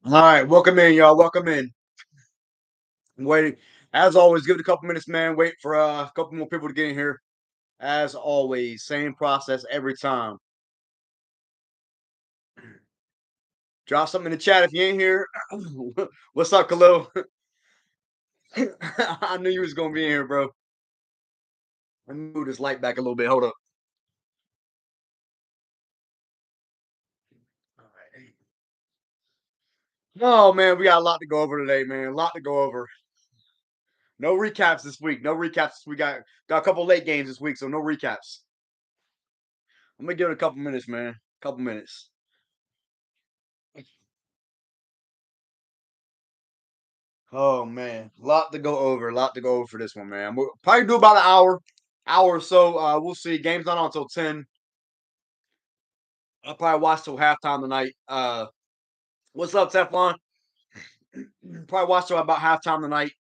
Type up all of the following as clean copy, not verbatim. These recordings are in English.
All right, welcome in, y'all. Welcome in. Waiting, as always. Give it a couple minutes, man. Wait for a couple more people to get in here. As always, same process every time. Drop something in the chat if you ain't here. What's up, Khalil? I knew you was gonna be in here, bro. Let me move this light back a little bit. Hold up. All right. Oh man, we got a lot to go over today, man. A lot to go over. No recaps this week. No recaps. We got a couple late games this week, so no recaps. I'm gonna give it a couple minutes, man. Couple minutes. Oh man, lot to go over, lot to go over for this one, man. We'll probably do about an hour or so. We'll see. Game's not on until 10. I'll probably watch till halftime tonight. What's up, Teflon? Probably watch till about halftime tonight.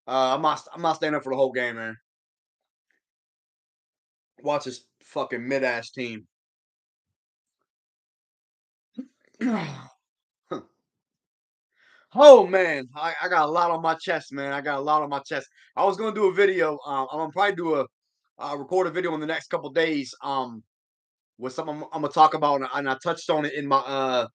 I'm not staying up for the whole game, man. Watch this fucking mid ass team. Oh man, I got a lot on my chest, man. I got a lot on my chest. I was gonna do a video. I'm gonna probably do a record a video in the next couple days. With something I'm gonna talk about, and I touched on it in my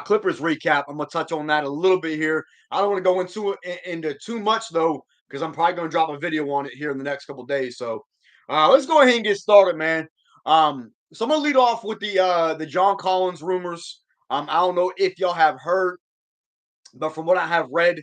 Clippers recap. I'm gonna touch on that a little bit here. I don't want to go into too much though, because I'm probably gonna drop a video on it here in the next couple days. So let's go ahead and get started, man. So I'm gonna lead off with the John Collins rumors. I don't know if y'all have heard, but from what I have read,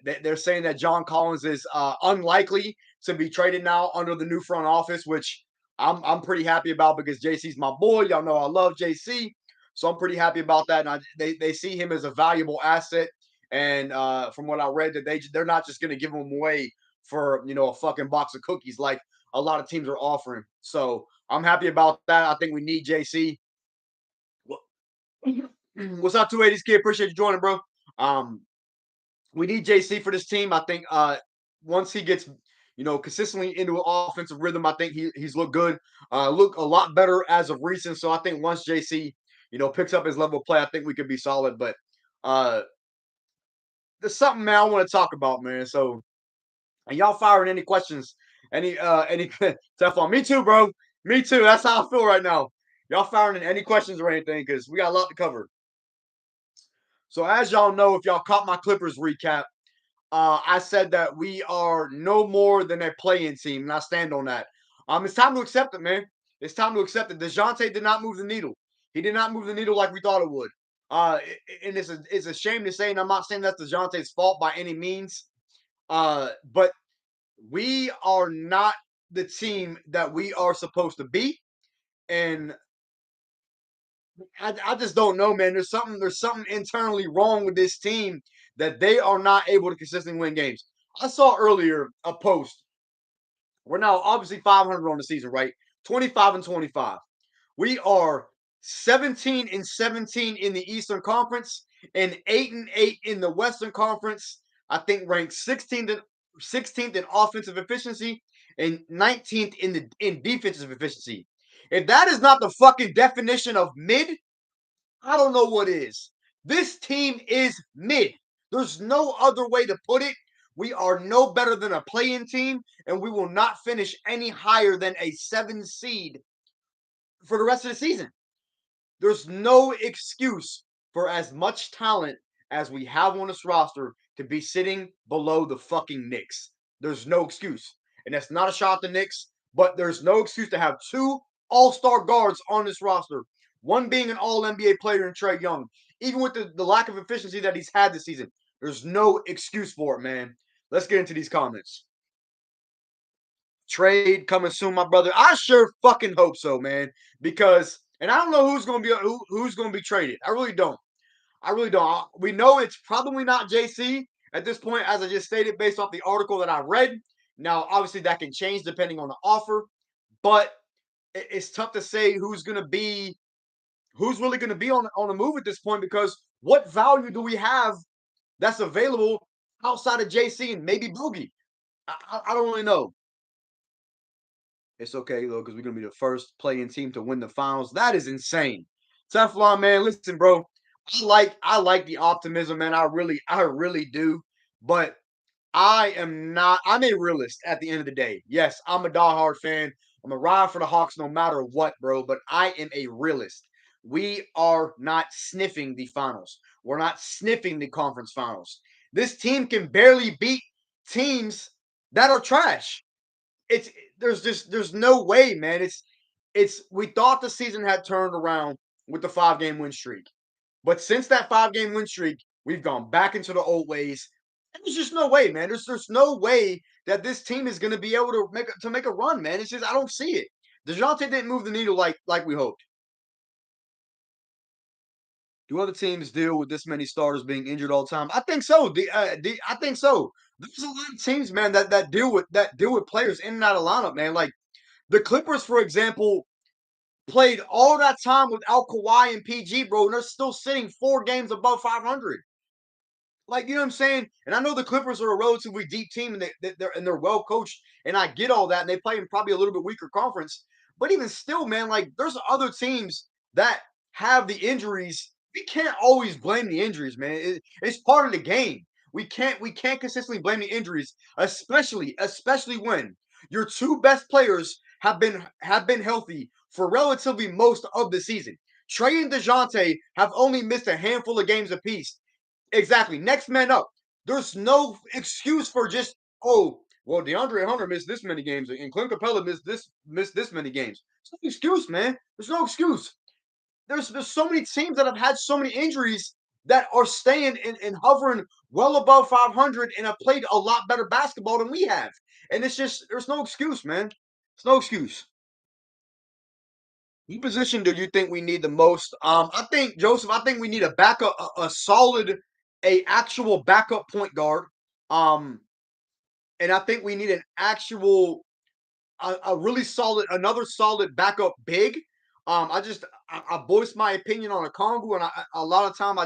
they're saying that John Collins is unlikely to be traded now under the new front office, which I'm pretty happy about because JC's my boy. Y'all know I love JC, so I'm pretty happy about that. And they see him as a valuable asset. And from what I read, that they're not just going to give him away for a fucking box of cookies like a lot of teams are offering. So I'm happy about that. I think we need JC. What's up, 280s kid? Appreciate you joining, bro. Um, we need JC for this team. I think once he gets consistently into an offensive rhythm, I think he's looked good. Look a lot better as of recent. So I think once JC picks up his level of play, I think we could be solid. But uh there's something, man, I want to talk about, man. So and y'all firing any questions, any Teflon? Me too, bro. Me too. That's how I feel right now. Y'all firing any questions or anything because we got a lot to cover. So as y'all know, if y'all caught my Clippers recap, I said that we are no more than a playing team, and I stand on that. It's time to accept it, man. It's time to accept it. DeJounte did not move the needle. He did not move the needle like we thought it would. And it's a shame to say, and I'm not saying that's DeJounte's fault by any means. But we are not the team that we are supposed to be, and I just don't know, man. There's something internally wrong with this team that they are not able to consistently win games. I saw earlier a post. We're now obviously 500 on the season, right? 25 and 25. We are 17 and 17 in the Eastern Conference and 8 and 8 in the Western Conference. I think ranked 16th in offensive efficiency and 19th in defensive efficiency. If that is not the fucking definition of mid, I don't know what is. This team is mid. There's no other way to put it. We are no better than a playing team, and we will not finish any higher than a 7 seed for the rest of the season. There's no excuse for as much talent as we have on this roster to be sitting below the fucking Knicks. There's no excuse. And that's not a shot at the Knicks, but there's no excuse to have two all-star guards on this roster. One being an all-NBA player in Trae Young. Even with the lack of efficiency that he's had this season, there's no excuse for it, man. Let's get into these comments. Trade coming soon, my brother. I sure fucking hope so, man. Because and I don't know who's gonna be traded. I really don't. I really don't. We know it's probably not JC at this point, as I just stated, based off the article that I read. Now, obviously, that can change depending on the offer, but it's tough to say who's really going to be on the move at this point because what value do we have that's available outside of JC and maybe Boogie? I don't really know. It's okay though, because we're gonna be the first playing team to win the finals. That is insane. Teflon, man, listen, bro. I like the optimism, man. I really do. But I am not. I'm a realist at the end of the day. Yes, I'm a diehard fan. I'm a ride for the Hawks no matter what, bro. But I am a realist. We are not sniffing the finals. We're not sniffing the conference finals. This team can barely beat teams that are trash. It's there's no way, man. It's we thought the season had turned around with the 5 game win streak. But since that 5 game win streak, we've gone back into the old ways. And there's just no way, man. There's no way that this team is going to be able to make a run, man. It's just I don't see it. Dejounte didn't move the needle like we hoped. Do other teams deal with this many starters being injured all the time? I think so. I think so. There's a lot of teams, man, that deal with players in and out of lineup, man. Like the Clippers, for example, played all that time without Kawhi and PG, bro, and they're still sitting 4 games above 500. Like, you know what I'm saying? And I know the Clippers are a relatively deep team, and they're well coached, and I get all that. And they play in probably a little bit weaker conference, but even still, man, like there's other teams that have the injuries. We can't always blame the injuries, man. It's part of the game. We can't consistently blame the injuries, especially when your two best players have been healthy for relatively most of the season. Trey and Dejounte have only missed a handful of games apiece. Exactly. Next man up. There's no excuse for just, oh, well, DeAndre Hunter missed this many games and Clint Capella missed this many games. There's no excuse, man. There's no excuse. There's so many teams that have had so many injuries that are staying and hovering well above 500 and have played a lot better basketball than we have. And it's just there's no excuse, man. There's no excuse. What position do you think we need the most? I think Joseph. I think we need a backup, a solid, a actual backup point guard. Um, and I think we need an actual, a really solid, another solid backup big. I voiced my opinion on a Kongu, and a lot of time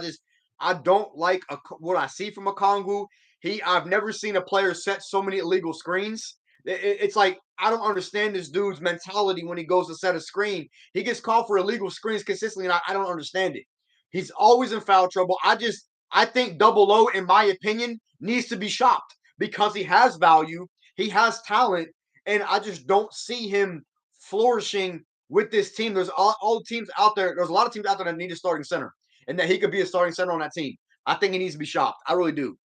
I don't like what I see from a Kongu. I've never seen a player set so many illegal screens. It's like I don't understand this dude's mentality when he goes to set a screen. He gets called for illegal screens consistently, and I don't understand it. He's always in foul trouble. I think Double O, in my opinion, needs to be shopped because he has value, he has talent, and I just don't see him flourishing with this team. There's all teams out there. There's a lot of teams out there that need a starting center, and that he could be a starting center on that team. I think he needs to be shopped. I really do.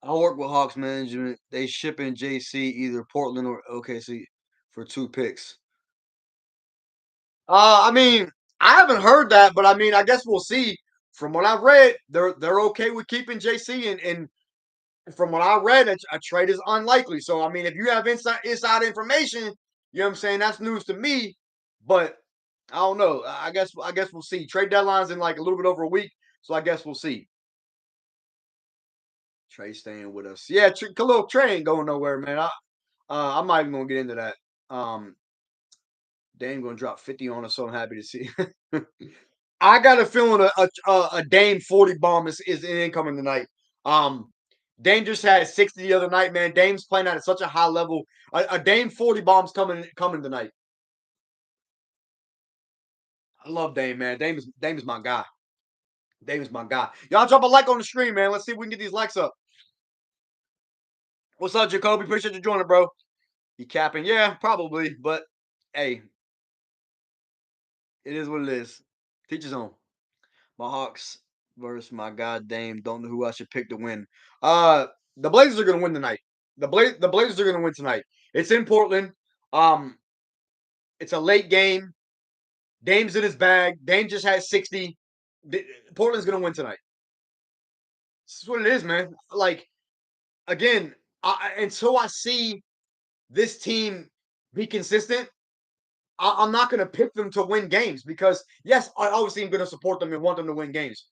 I work with Hawks management. They ship in JC either Portland or OKC for 2 picks. I mean, I haven't heard that, but I mean, I guess we'll see. From what I've read, they're okay with keeping JC, and from what I read, a trade is unlikely. So I mean, if you have inside information, you know what I'm saying, that's news to me. But I don't know. I guess we'll see. Trade deadline's in like a little bit over a week, so I guess we'll see. Trey staying with us. Yeah, Khalil Trey ain't going nowhere, man. I'm not even gonna get into that. Dame gonna drop 50 on us, so I'm happy to see. I got a feeling a Dame 40 bomb is incoming tonight. Um, Dame just had 60 the other night, man. Dame's playing at such a high level. A Dame 40 bombs coming tonight. I love Dame, man. Dame is my guy. Dame is my guy. Y'all drop a like on the stream, man. Let's see if we can get these likes up. What's up, Jacoby? Appreciate you joining, bro. You capping? Yeah, probably. But hey, it is what it is. Teach his own. My Hawks versus my god Dame. Don't know who I should pick to win. Uh, the Blazers are gonna win tonight. The Blazers are gonna win tonight. It's in Portland. Um, it's a late game. Dame's in his bag. Dame just had 60. Portland's gonna win tonight. This is what it is, man. Like again, until I see this team be consistent, I'm not going to pick them to win games because yes, I obviously am going to support them and want them to win games.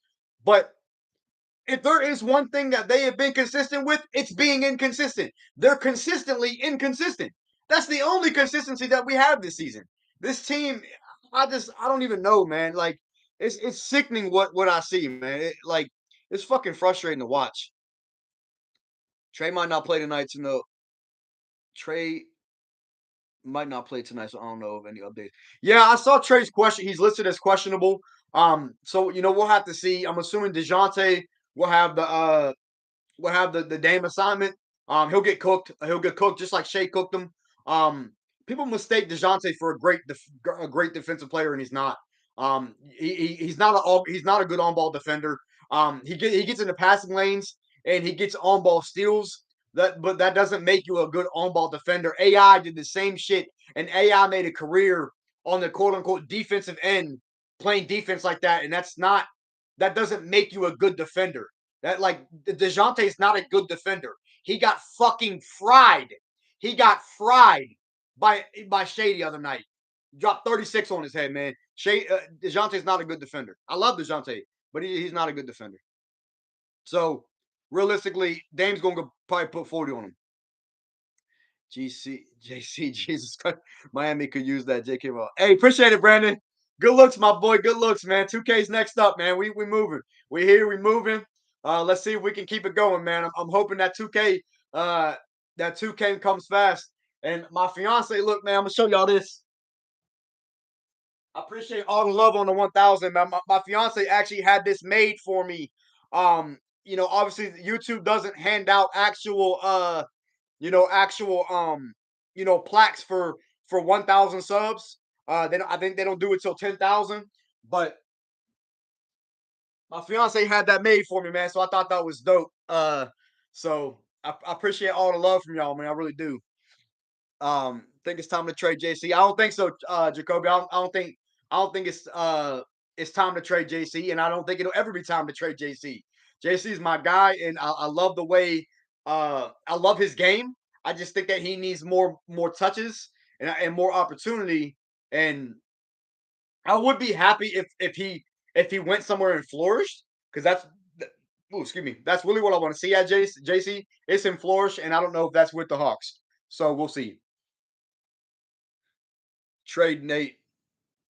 But if there is one thing that they have been consistent with, it's being inconsistent. They're consistently inconsistent. That's the only consistency that we have this season. This team, I don't even know, man. Like it's sickening what I see, man. Like it's fucking frustrating to watch. Trey might not play tonight to know. Trey Might not play tonight, so I don't know of any updates. Yeah, I saw Trey's question. He's listed as questionable. So we'll have to see. I'm assuming DeJounte will have the Dame assignment. He'll get cooked. He'll get cooked just like Shea cooked him. People mistake DeJounte for a great defensive player, and he's not. He's not a good on ball defender. He gets in the passing lanes and he gets on ball steals. But that doesn't make you a good on ball defender. AI did the same shit, and AI made a career on the quote unquote defensive end, playing defense like that, and that doesn't make you a good defender. That like DeJounte is not a good defender. He got fucking fried. He got fried by Shea the other night. Dropped 36 on his head, man. DeJounte is not a good defender. I love DeJounte, but he's not a good defender. So realistically, Dame's gonna probably put 40 on him. JC, Jesus Christ. Miami could use that. JK Ball. Hey, appreciate it, Brandon. Good looks, my boy. Good looks, man. 2K's next up, man. We moving. We here. We moving. Let's see if we can keep it going, man. I'm hoping that 2K comes fast. And my fiance, look, man, I'm gonna show y'all this. I appreciate all the love on the 1000, man. My fiance actually had this made for me. Obviously YouTube doesn't hand out actual actual plaques for 1000 subs. I think they don't do it till 10,000, but my fiance had that made for me, man. So I thought that was dope. So I appreciate all the love from y'all, man. I really do. Think it's time to trade JC. I don't think so, Jacoby. I don't think it's time to trade JC, and I don't think it'll ever be time to trade JC. JC is my guy, and I love the way I love his game. I just think that he needs more touches and more opportunity. And I would be happy if he went somewhere and flourished, because excuse me, that's really what I want to see at JC. It's him flourish, and I don't know if that's with the Hawks. So we'll see. Trade Nate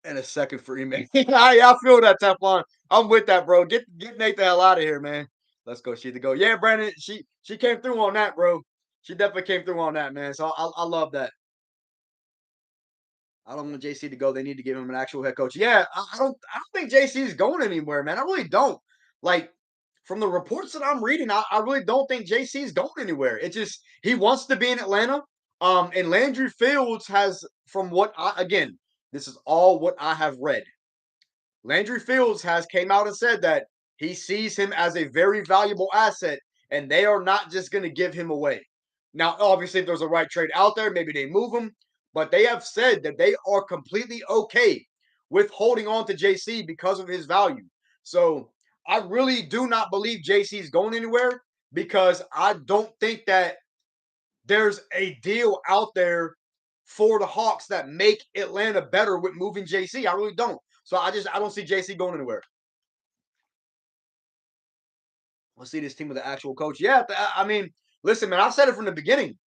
in a second for Ime. I feel that, Teflon. I'm with that, bro. Get Nate the hell out of here, man. Let's go. She to go. Yeah, Brandon. She came through on that, bro. She definitely came through on that, man. So I love that. I don't want JC to go. They need to give him an actual head coach. Yeah, I don't think JC is going anywhere, man. I really don't. Like from the reports that I'm reading, I really don't think JC is going anywhere. It just he wants to be in Atlanta. And Landry Fields has, from what again, this is all what I have read. Landry Fields has came out and said that he sees him as a very valuable asset, and they are not just going to give him away. Now, obviously, if there's a right trade out there, maybe they move him, but they have said that they are completely okay with holding on to JC because of his value. So I really do not believe JC is going anywhere, because I don't think that there's a deal out there for the Hawks that make Atlanta better with moving JC. I really don't. So I don't see JC going anywhere. Let's see this team with the actual coach. Yeah, I mean, listen, man, I've said it from the beginning.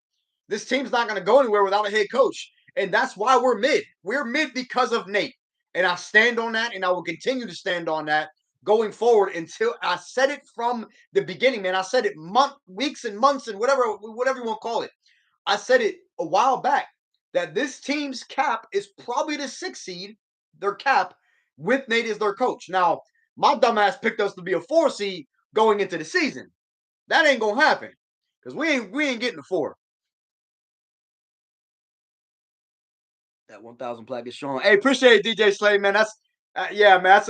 This team's not going to go anywhere without a head coach. And that's why we're mid. We're mid because of Nate. And I stand on that, and I will continue to stand on that going forward until I said it from the beginning, man. I said it weeks and months and whatever you want to call it. I said it a while back that this team's cap is probably the 6th seed, their cap, with Nate as their coach. Now, my dumbass picked us to be a 4 seed going into the season. That ain't gonna happen, because we ain't getting the 4. That 1000 plaque is strong. Hey, appreciate it, DJ Slade, man. That's yeah, man. That's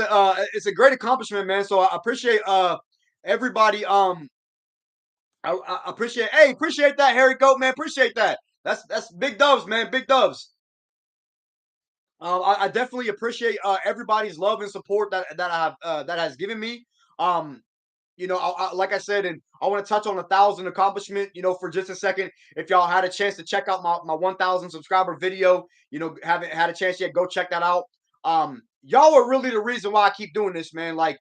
it's a great accomplishment, man. So I appreciate everybody. I appreciate. Hey, appreciate that, Harry Goat, man. Appreciate that. That's big dubs, man. Big dubs. I definitely appreciate everybody's love and support that has given me. Like I said, and I want to touch on 1000 accomplishment, for just a second. If y'all had a chance to check out my 1000 subscriber video, haven't had a chance yet, go check that out. Y'all are really the reason why I keep doing this, man. Like,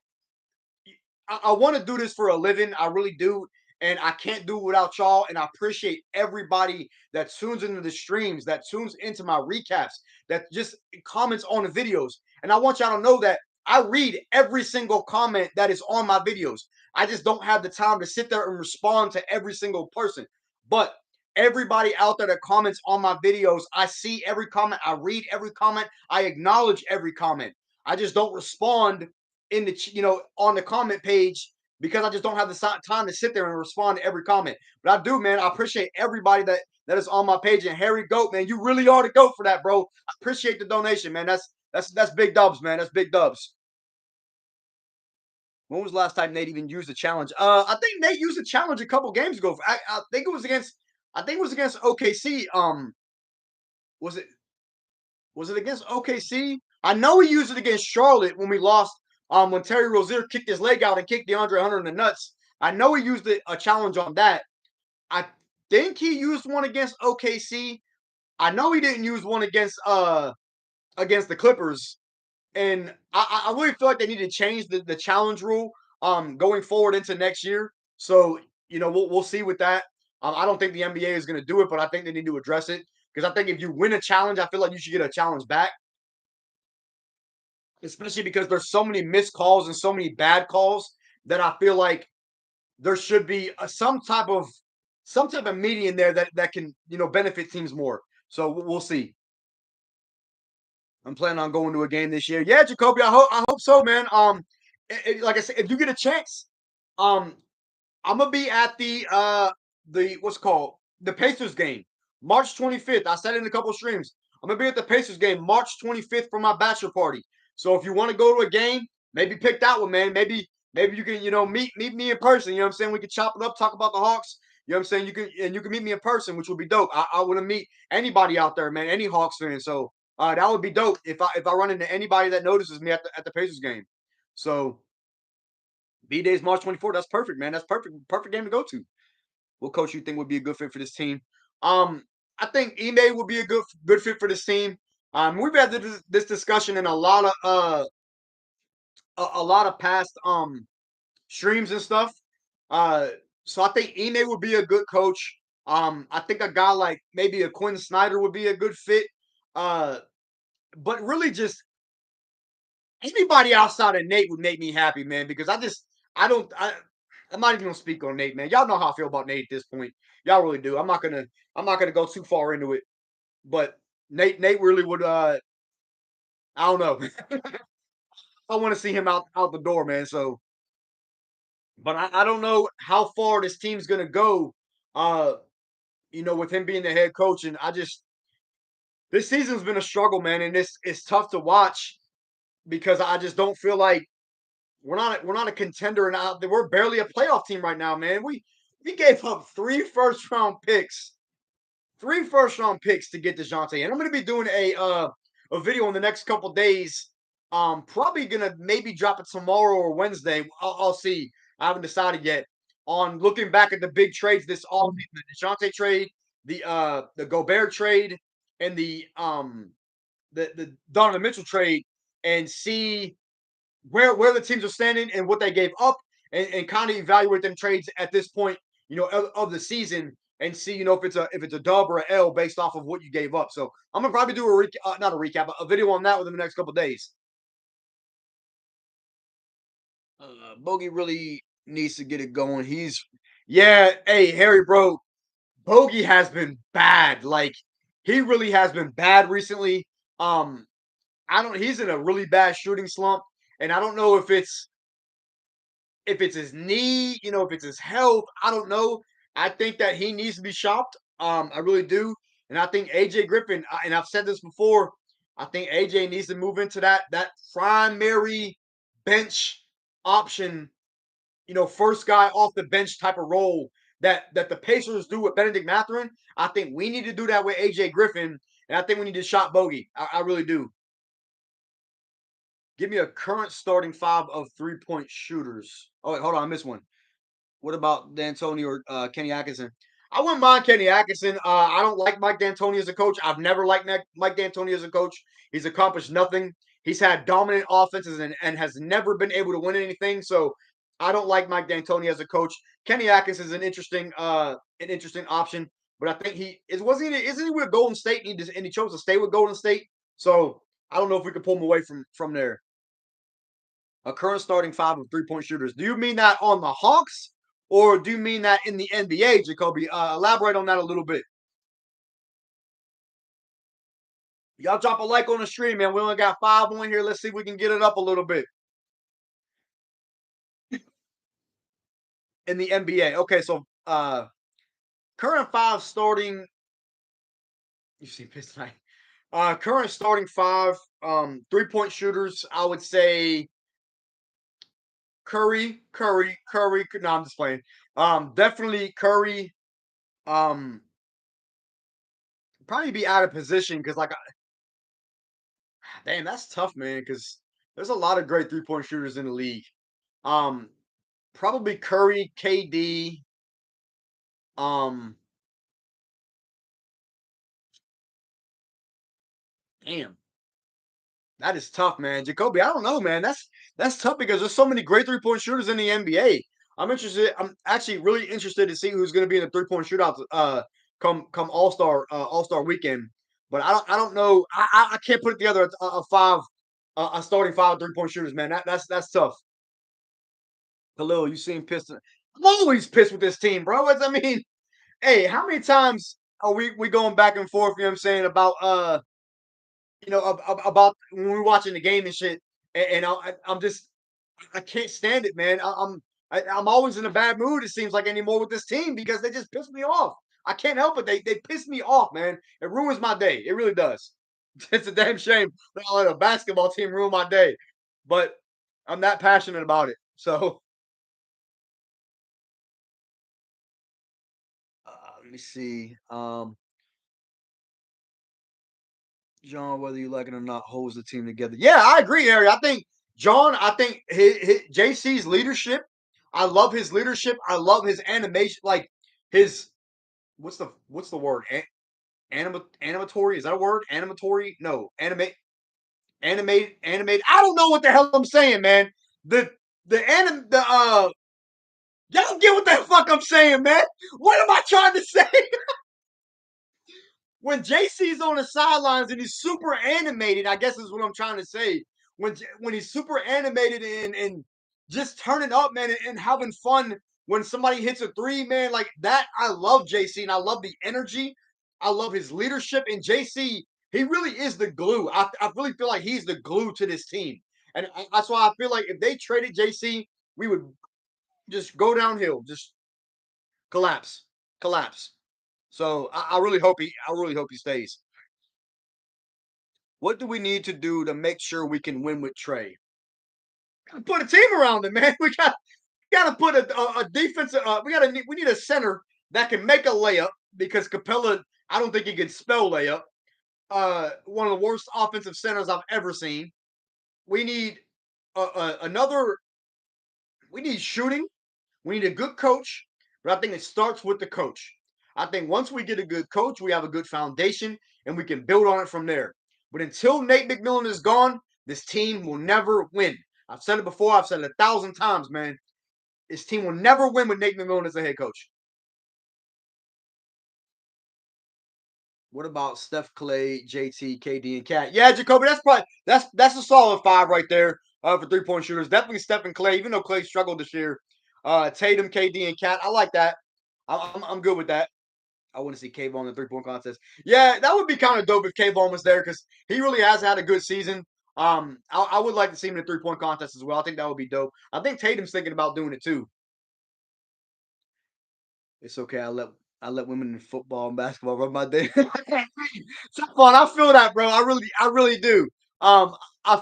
I want to do this for a living. I really do. And I can't do it without y'all. And I appreciate everybody that tunes into the streams, that tunes into my recaps, that just comments on the videos. And I want y'all to know that I read every single comment that is on my videos. I just don't have the time to sit there and respond to every single person. But everybody out there that comments on my videos. I see every comment, I read every comment, I acknowledge every comment. I just don't respond in the on the comment page because I just don't have the time to sit there and respond to every comment. But I do, man. I appreciate everybody that is on my page. And Harry Goat, man, you really are the goat for that, bro. I appreciate the donation, man. That's big dubs, man. That's big dubs. When was the last time Nate even used a challenge? I think Nate used a challenge a couple games ago. I think it was against. I think it was against OKC. Was it against OKC? I know he used it against Charlotte when we lost. When Terry Rozier kicked his leg out and kicked DeAndre Hunter in the nuts. I know he used a challenge on that. I think he used one against OKC. I know he didn't use one against the Clippers. And I really feel like they need to change the challenge rule going forward into next year. So we'll see with that. I don't think the NBA is going to do it, but I think they need to address it because I think if you win a challenge, I feel like you should get a challenge back, especially because there's so many missed calls and so many bad calls that I feel like there should be some type of median there that can benefit teams more. So we'll see. I'm planning on going to a game this year. Yeah, Jacoby, I hope so, man. Like I said, if you get a chance, um, I'm gonna be at the what's it called the Pacers game, March 25th. I said it in a couple streams. I'm gonna be at the Pacers game, March 25th for my bachelor party. So if you want to go to a game, maybe pick that one, man. Maybe you can meet me in person. You know what I'm saying? We can chop it up, talk about the Hawks. You know what I'm saying? You can meet me in person, which would be dope. I want to meet anybody out there, man. Any Hawks fan. So that would be dope if I run into anybody that notices me at the Pacers game. So B-Day's March 24th. That's perfect, man. That's perfect. Perfect game to go to. What coach you think would be a good fit for this team? I think Ime would be a good fit for this team. We've had this discussion in a lot of past streams and stuff. Uh, so I think Ime would be a good coach. I think a guy like maybe a Quinn Snyder would be a good fit. Uh, but really just anybody outside of Nate would make me happy, man, because I'm not even gonna speak on Nate, man. Y'all know how I feel about Nate at this point. Y'all really do. I'm not gonna go too far into it. But Nate really would I don't know. I want to see him out the door, man. So but I don't know how far this team's gonna go, uh, with him being the head coach. And this season's been a struggle, man, and it's tough to watch because I just don't feel like we're not a contender and we're barely a playoff team right now, man. We gave up three first round picks to get DeJounte. And I'm gonna be doing a video in the next couple days. Probably gonna maybe drop it tomorrow or Wednesday. I'll see. I haven't decided yet on looking back at the big trades this all the DeJounte trade, the Gobert trade, and the Donovan Mitchell trade, and see where the teams are standing and what they gave up, and kind of evaluate them trades at this point, of the season, and see, if it's a dub or an L based off of what you gave up. So I'm gonna probably do not a recap, but a video on that within the next couple days. Bogey really needs to get it going. Yeah, hey Harry, bro, Bogey has been bad. Like he really has been bad recently. Um, I don't. He's in a really bad shooting slump, and I don't know if it's his knee, if it's his health, I don't know. I think that he needs to be shopped. I really do. And I think AJ Griffin, and I've said this before, I think AJ needs to move into that primary bench option, first guy off the bench type of role that the Pacers do with Benedict Mathurin. I think we need to do that with AJ Griffin, and I think we need to shop Bogey. I really do. Give me a current starting five of 3-point shooters. Oh, wait, hold on. I missed one. What about D'Antoni or Kenny Atkinson? I wouldn't mind Kenny Atkinson. I don't like Mike D'Antoni as a coach. I've never liked Mike D'Antoni as a coach. He's accomplished nothing. He's had dominant offenses and has never been able to win anything. So I don't like Mike D'Antoni as a coach. Kenny Atkinson is an interesting option. But I think isn't he with Golden State and he chose to stay with Golden State. So I don't know if we could pull him away from there. A current starting five of 3-point shooters. Do you mean that on the Hawks or do you mean that in the NBA, Jacoby? Elaborate on that a little bit. Y'all drop a like on the stream, man. We only got 5 on here. Let's see if we can get it up a little bit in the NBA. Okay, so current five starting. You see, Piston. Current starting five, 3-point shooters. I would say Curry. No, I'm just playing. Definitely Curry. Um, Probably be out of position because, like, damn, that's tough, man. Because there's a lot of great 3-point shooters in the league. Um, Probably Curry, KD. Um, Damn, that is tough, man. Jacoby, I don't know, man. That's tough because there's so many great 3-point shooters in the NBA. I'm interested. I'm actually really interested to see who's going to be in the 3-point shootout. Come All Star weekend. But I don't know. I can't put together a five a starting 5 3-point shooters, man. That's tough. Khalil, you seem pissed. I'm always pissed with this team, bro. I mean, hey, how many times are we going back and forth? You know what I'm saying about about when we're watching the game and shit, and I'm just I can't stand it, man. I'm always in a bad mood. It seems like anymore with this team because they just piss me off. I can't help it. They piss me off, man. It ruins my day. It really does. It's a damn shame that I let a basketball team ruin my day, but I'm that passionate about it. So let me see. John, whether you like it or not, holds the team together. Yeah, I agree, Harry. I think John. I think his JC's leadership. I love his leadership. I love his animation. Like his what's the word? Animatory is that a word? Animatory? No, animate. I don't know what the hell I'm saying, man. The the y'all get what the fuck I'm saying, man. What am I trying to say? When JC's on the sidelines and he's super animated, I guess is what I'm trying to say. When he's super animated and just turning up, man, and having fun when somebody hits a three, man, like that. I love JC and I love the energy. I love his leadership. And JC, he really is the glue. I really feel like he's the glue to this team. And that's why I feel like if they traded JC, we would just go downhill, just collapse, collapse. So I really hope he stays. What do we need to do to make sure we can win with Trey? Gotta put a team around him, man. We gotta put a defensive. We need a center that can make a layup because Capella. I don't think he can spell layup. One of the worst offensive centers I've ever seen. We need another. We need shooting. We need a good coach, but I think it starts with the coach. I think once we get a good coach, we have a good foundation and we can build on it from there. But until Nate McMillan is gone, this team will never win. I've said it before, I've said it 1,000 times, man. This team will never win with Nate McMillan as the head coach. What about Steph, Clay, JT, KD, and Cat? Yeah, Jacoby, that's a solid five right there for 3-point shooters. Definitely Steph and Clay, even though Clay struggled this year. Tatum, KD, and Cat. I like that. I'm good with that. I want to see Kayvon in the 3-point contest. Yeah, that would be kind of dope if Kayvon was there because he really has had a good season. I would like to see him in the 3-point contest as well. I think that would be dope. I think Tatum's thinking about doing it too. It's okay. I let women in football and basketball run my day. It's fun. I feel that, bro. I really do. I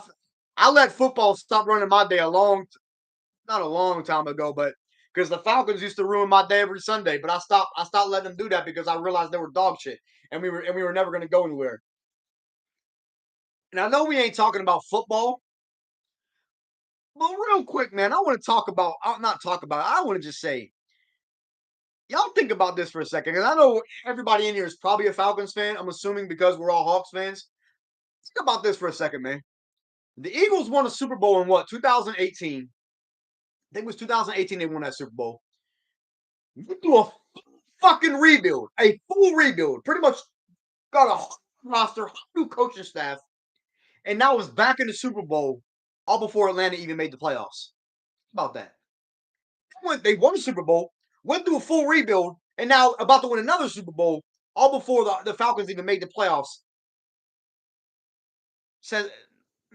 I let football stop running my day not a long time ago, but because the Falcons used to ruin my day every Sunday. But I stopped letting them do that because I realized they were dog shit, and we were never going to go anywhere. And I know we ain't talking about football, but real quick, man, I want to talk about. I'll not talk about. I want to just say, y'all think about this for a second, because I know everybody in here is probably a Falcons fan. I'm assuming because we're all Hawks fans. Think about this for a second, man. The Eagles won a Super Bowl in what 2018. I think it was 2018 they won that Super Bowl. You do a fucking rebuild, a full rebuild. Pretty much got a roster, new coaching staff, and now is back in the Super Bowl all before Atlanta even made the playoffs. How about that? They won the Super Bowl, went through a full rebuild, and now about to win another Super Bowl, all before the Falcons even made the playoffs. Says,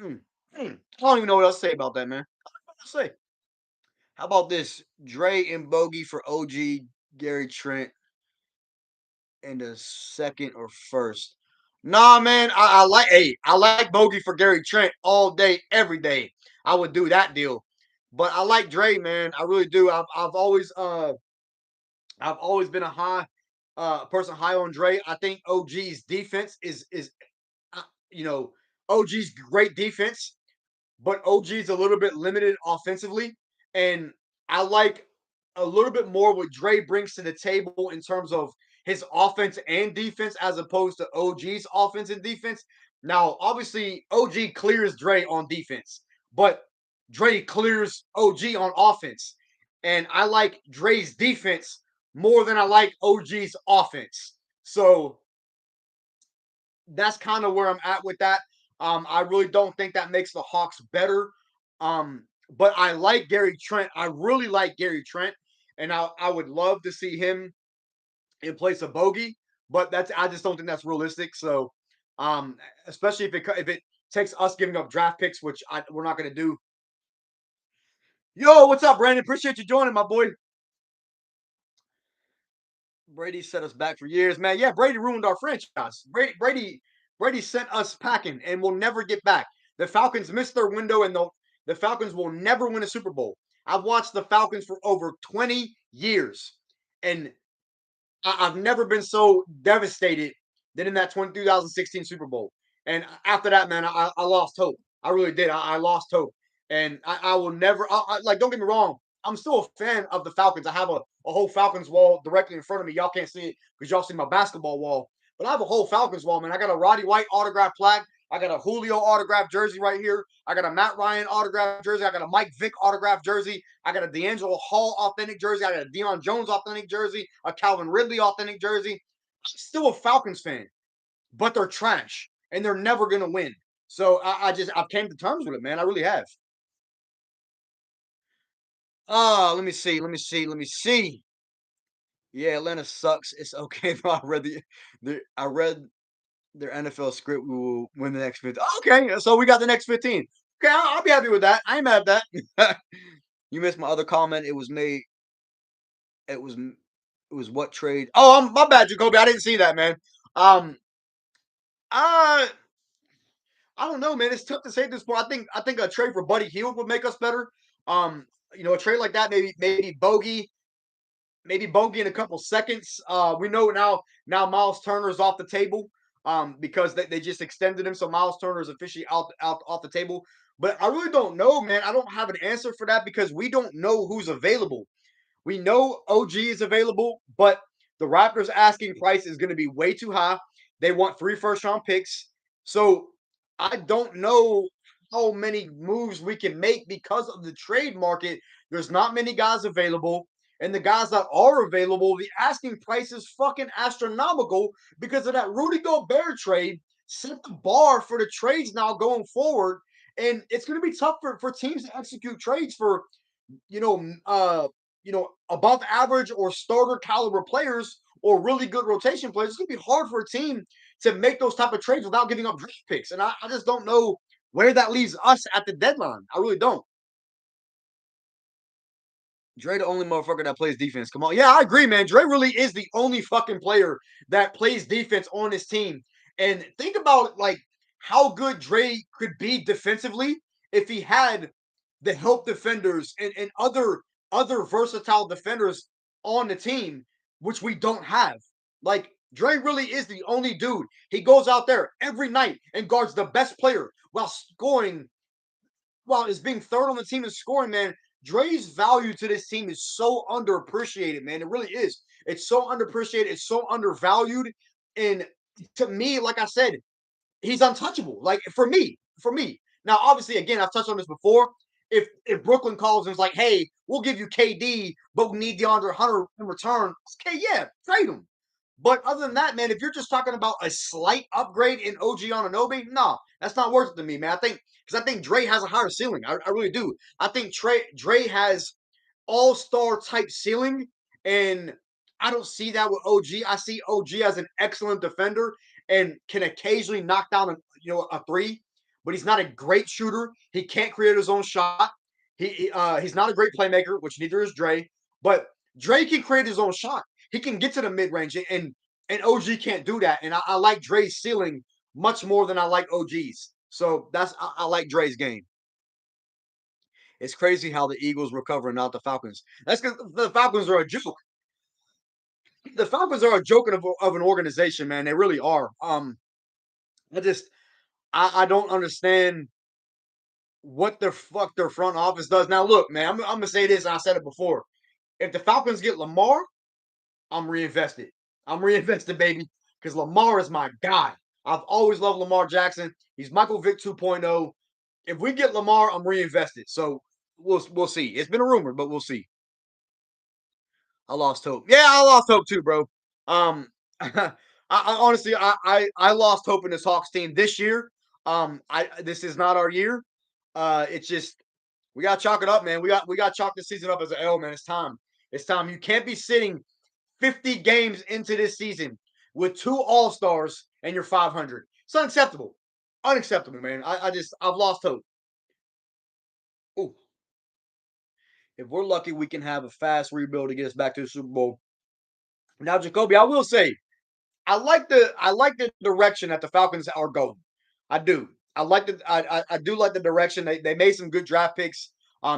mm, I don't even know what else to say about that, man. I don't know what else to say. How about this? Dre and Bogey for OG, Gary Trent in the second or first. Nah, man, I like Bogey for Gary Trent all day, every day. I would do that deal. But I like Dre, man. I really do. I've always been a high person high on Dre. I think OG's defense is uh, you know, OG's great defense, but OG's a little bit limited offensively. And I like a little bit more what Dre brings to the table in terms of his offense and defense as opposed to OG's offense and defense. Now, obviously, OG clears Dre on defense, but Dre clears OG on offense. And I like Dre's defense more than I like OG's offense. So that's kind of where I'm at with that. I really don't think that makes the Hawks better. But I like Gary Trent. I really like Gary Trent, and I would love to see him in place of Bogey. But I just don't think that's realistic. So, um, especially if it takes us giving up draft picks, which we're not going to do. Yo, what's up, Brandon? Appreciate you joining, my boy. Brady set us back for years, man. Yeah, Brady ruined our franchise. Brady sent us packing and we'll never get back. The Falcons missed their window and the Falcons will never win a Super Bowl. I've watched the Falcons for over 20 years and I've never been so devastated than in that 2016 Super Bowl. And after that, man, I lost hope. I really did. I lost hope. And I will never, like, don't get me wrong. I'm still a fan of the Falcons. I have a whole Falcons wall directly in front of me. Y'all can't see it because y'all see my basketball wall. But I have a whole Falcons wall, man. I got a Roddy White autograph plaque. I got a Julio autograph jersey right here. I got a Matt Ryan autograph jersey. I got a Mike Vick autograph jersey. I got a D'Angelo Hall authentic jersey. I got a Deion Jones authentic jersey. A Calvin Ridley authentic jersey. I'm still a Falcons fan, but they're trash and they're never gonna win. So I've came to terms with it, man. I really have. Let me see. Let me see. Let me see. Yeah, Atlanta sucks. It's okay though. I read their NFL script. We will win the next 15. Okay, so we got the next 15. Okay, I'll be happy with that. I ain't mad at that. You missed my other comment. It was made. It was. It was what trade? Oh, my bad, Jacoby. I didn't see that, man. Um. Uh. I don't know, man. It's tough to say at this point. I think a trade for Buddy Hield would make us better. Um. A trade like that, maybe Bogey in a couple seconds. We know now Miles Turner's off the table because they just extended him, so Miles Turner is officially out off the table. But I really don't know, man. I don't have an answer for that because we don't know who's available. We know OG is available, but the Raptors' asking price is going to be way too high. They want 3 first-round picks, so I don't know how many moves we can make because of the trade market. There's not many guys available. And the guys that are available, the asking price is fucking astronomical because of that Rudy Gobert trade. Set the bar for the trades now going forward. And it's going to be tough for teams to execute trades for, you know, above average or starter caliber players or really good rotation players. It's going to be hard for a team to make those type of trades without giving up draft picks. And I just don't know where that leaves us at the deadline. I really don't. Dre the only motherfucker that plays defense. Come on. Yeah, I agree, man. Dre really is the only fucking player that plays defense on his team. And think about like how good Dre could be defensively if he had the help defenders and other versatile defenders on the team, which we don't have. Like Dre really is the only dude. He goes out there every night and guards the best player while scoring while is being third on the team in scoring, man. Dre's value to this team is so underappreciated, man. It really is. It's so underappreciated. It's so undervalued. And to me, like I said, he's untouchable. Like for me. Now, obviously, again, I've touched on this before. If Brooklyn calls and is like, hey, we'll give you KD, but we need DeAndre Hunter in return, okay, yeah, trade him. But other than that, man, if you're just talking about a slight upgrade in OG Anunoby, no, that's not worth it to me, man. I think Dre has a higher ceiling. I really do. I think Dre has all-star type ceiling, And I don't see that with OG. I see OG as an excellent defender and can occasionally knock down a three, but he's not a great shooter. He can't create his own shot. He's not a great playmaker, which neither is Dre. But Dre can create his own shot. He can get to the mid range, and OG can't do that. And I like Dre's ceiling much more than I like OG's. So I like Dre's game. It's crazy how the Eagles recover and not the Falcons. That's because the Falcons are a joke. The Falcons are a joke of an organization, man. They really are. I just I don't understand what the fuck their front office does. Now, look, man, I'm gonna say this. And I said it before. If the Falcons get Lamar, I'm reinvested. I'm reinvested, baby, because Lamar is my guy. I've always loved Lamar Jackson. He's Michael Vick 2.0. If we get Lamar, I'm reinvested. So we'll see. It's been a rumor, but we'll see. I lost hope. Yeah, I lost hope too, bro. I honestly, I lost hope in this Hawks team this year. I This is not our year. It's just we got to chalk it up, man. We got to chalk this season up as an L, man. It's time. It's time. You can't be sitting 50 games into this season with two All Stars and you're 500. It's unacceptable. Unacceptable, man. I've lost hope. Ooh, if we're lucky, we can have a fast rebuild to get us back to the Super Bowl. Now, Jacoby, I will say I like the direction that the Falcons are going. I do. I do like the direction. They made some good draft picks.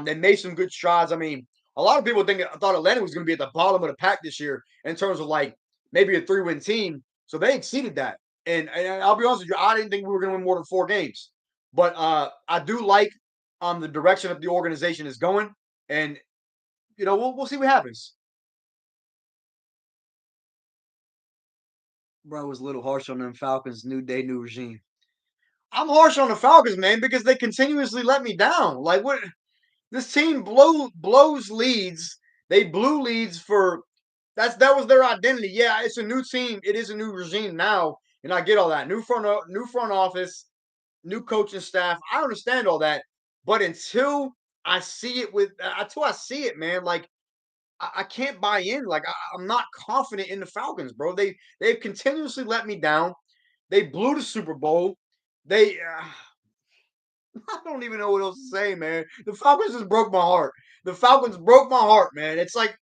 They made some good strides. I mean, a lot of people thought Atlanta was going to be at the bottom of the pack this year in terms of like maybe a 3-win team. So they exceeded that. And I'll be honest with you, I didn't think we were going to win more than 4 games. But I do like the direction that the organization is going, and we'll see what happens. Bro, I was a little harsh on them Falcons. New day, new regime. I'm harsh on the Falcons, man, because they continuously let me down. Like what this team blows leads. They blew leads for that was their identity. Yeah, it's a new team. It is a new regime now, and I get all that. New front office, new coaching staff. I understand all that, but until I see it, man, like I can't buy in. Like I'm not confident in the Falcons, bro. They've continuously let me down. They blew the Super Bowl. They I don't even know what else to say, man. The Falcons just broke my heart. The Falcons broke my heart, man. It's like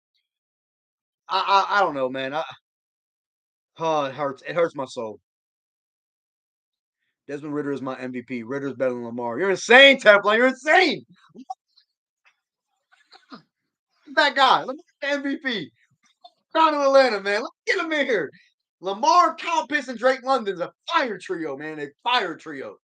I don't know, man. Oh, it hurts. It hurts my soul. Desmond Ritter is my MVP. Ritter's better than Lamar. You're insane, Teflon. You're insane. That guy, Lamar MVP. Down to Atlanta, man. Let's get him in here. Lamar, Kyle Pitts, and Drake London's a fire trio, man. A fire trio.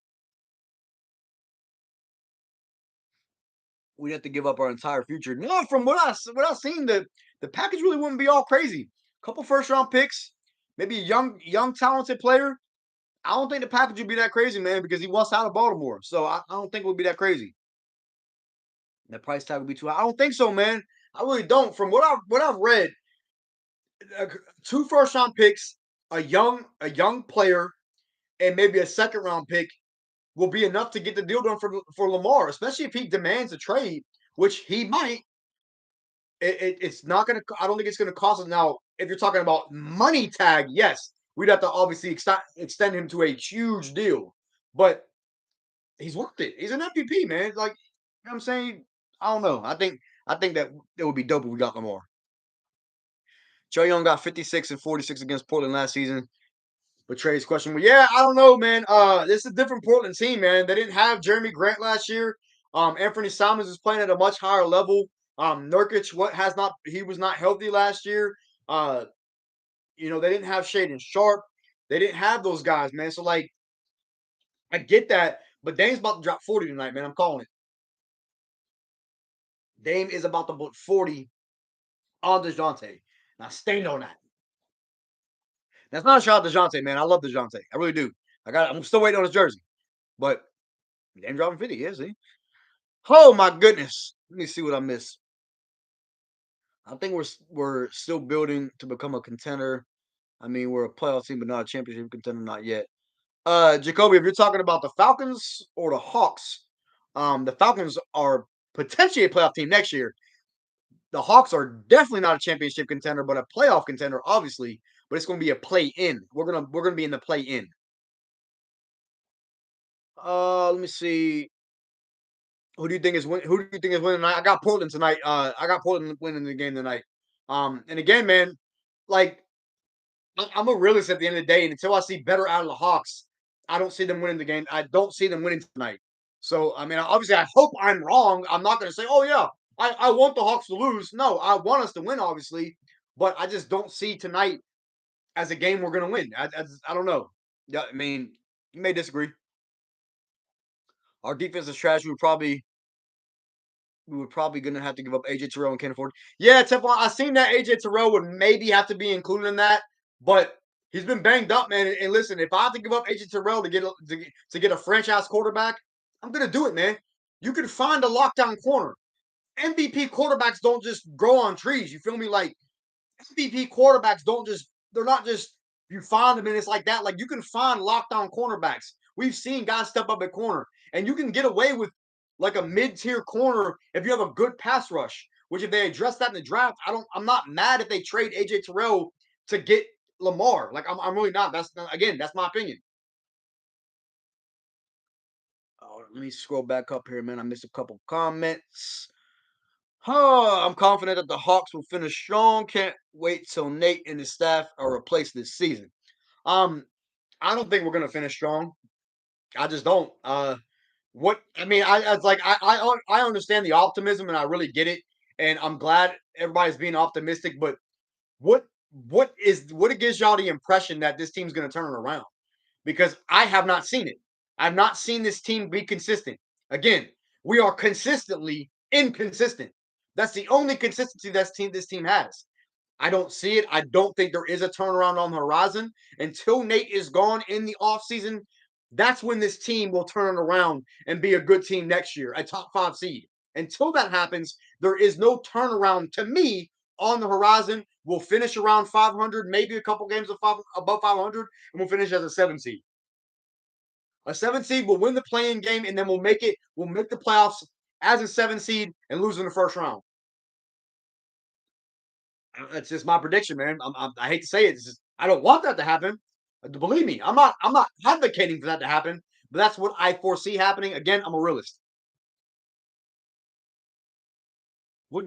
We'd have to give up our entire future. No, from what I've seen, the package really wouldn't be all crazy. Couple first round picks, maybe a young talented player. I don't think the package would be that crazy, man, because he wants out of Baltimore. So I don't think it would be that crazy. The price tag would be too high. I don't think so, man. I really don't. From what I've read, uh, two first round picks, a young player, and maybe a second round pick will be enough to get the deal done for Lamar, especially if he demands a trade, which he might. It's not going to. I don't think it's going to cost us. Now, if you're talking about money tag, yes, we'd have to obviously extend him to a huge deal, but he's worth it. He's an MVP, man. Like I'm saying, I don't know. I think that it would be dope if we got Lamar. Joe Young got 56 and 46 against Portland last season. But Trey's question, well, yeah, I don't know, man. This is a different Portland team, man. They didn't have Jeremy Grant last year. Anthony Simons is playing at a much higher level. Nurkic, he was not healthy last year. Uh, they didn't have Shaden Sharp. They didn't have those guys, man. So like, I get that, but Dame's about to drop 40 tonight, man. I'm calling it. Dame is about to put 40 on DeJounte. Now stand on that. That's not a shot at DeJounte, man. I love DeJounte. I really do. I'm still waiting on his jersey. But Dame dropping 50, yeah, see? Oh my goodness. Let me see what I missed. I think we're still building to become a contender. I mean, we're a playoff team, but not a championship contender, not yet. Jacoby, if you're talking about the Falcons or the Hawks, the Falcons are potentially a playoff team next year. the Hawks are definitely not a championship contender, but a playoff contender, obviously. But it's going to be a play in. We're gonna be in the play in. Let me see. Who do you think is winning tonight? I got Portland tonight. I got Portland winning the game tonight. And again, man, like I'm a realist at the end of the day, and until I see better out of the Hawks, I don't see them winning the game. I don't see them winning tonight. So I mean, obviously, I hope I'm wrong. I'm not going to say, "Oh yeah, I want the Hawks to lose." No, I want us to win, obviously, but I just don't see tonight as a game we're going to win. I don't know. Yeah, I mean, you may disagree. Our defense is trash. We were probably gonna have to give up AJ Terrell and can't afford. Yeah, Teflon. I seen that AJ Terrell would maybe have to be included in that, but he's been banged up, man. And listen, if I have to give up AJ Terrell to get a franchise quarterback, I'm gonna do it, man. You can find a lockdown corner. MVP quarterbacks don't just grow on trees. You feel me? Like MVP quarterbacks don't they're not just you find them and it's like that. Like you can find lockdown cornerbacks. We've seen guys step up at corner, and you can get away with like a mid-tier corner if you have a good pass rush. Which if they address that in the draft, I'm not mad if they trade AJ Terrell to get Lamar. Like I'm really not. That's my opinion. Oh, let me scroll back up here, man. I missed a couple comments. I'm confident that the Hawks will finish strong. Can't wait till Nate and his staff are replaced this season. Um, I don't think we're gonna finish strong. I just don't. What I mean, I it's like I understand the optimism and I really get it, and I'm glad everybody's being optimistic. But what what it gives y'all the impression that this team's gonna turn it around? Because I have not seen it. I've not seen this team be consistent. Again, we are consistently inconsistent. That's the only consistency this team has. I don't see it. I don't think there is a turnaround on the horizon until Nate is gone in the offseason. That's when this team will turn it around and be a good team next year, a top 5 seed. Until that happens, there is no turnaround to me on the horizon. We'll finish around 500, maybe a couple games above 500, and we'll finish as a 7 seed. A 7 seed will win the playing game, and then We'll make the playoffs as a 7 seed and lose in the first round. That's just my prediction, man. I hate to say it. I don't want that to happen. Believe me, I'm not advocating for that to happen, but that's what I foresee happening. Again, I'm a realist. What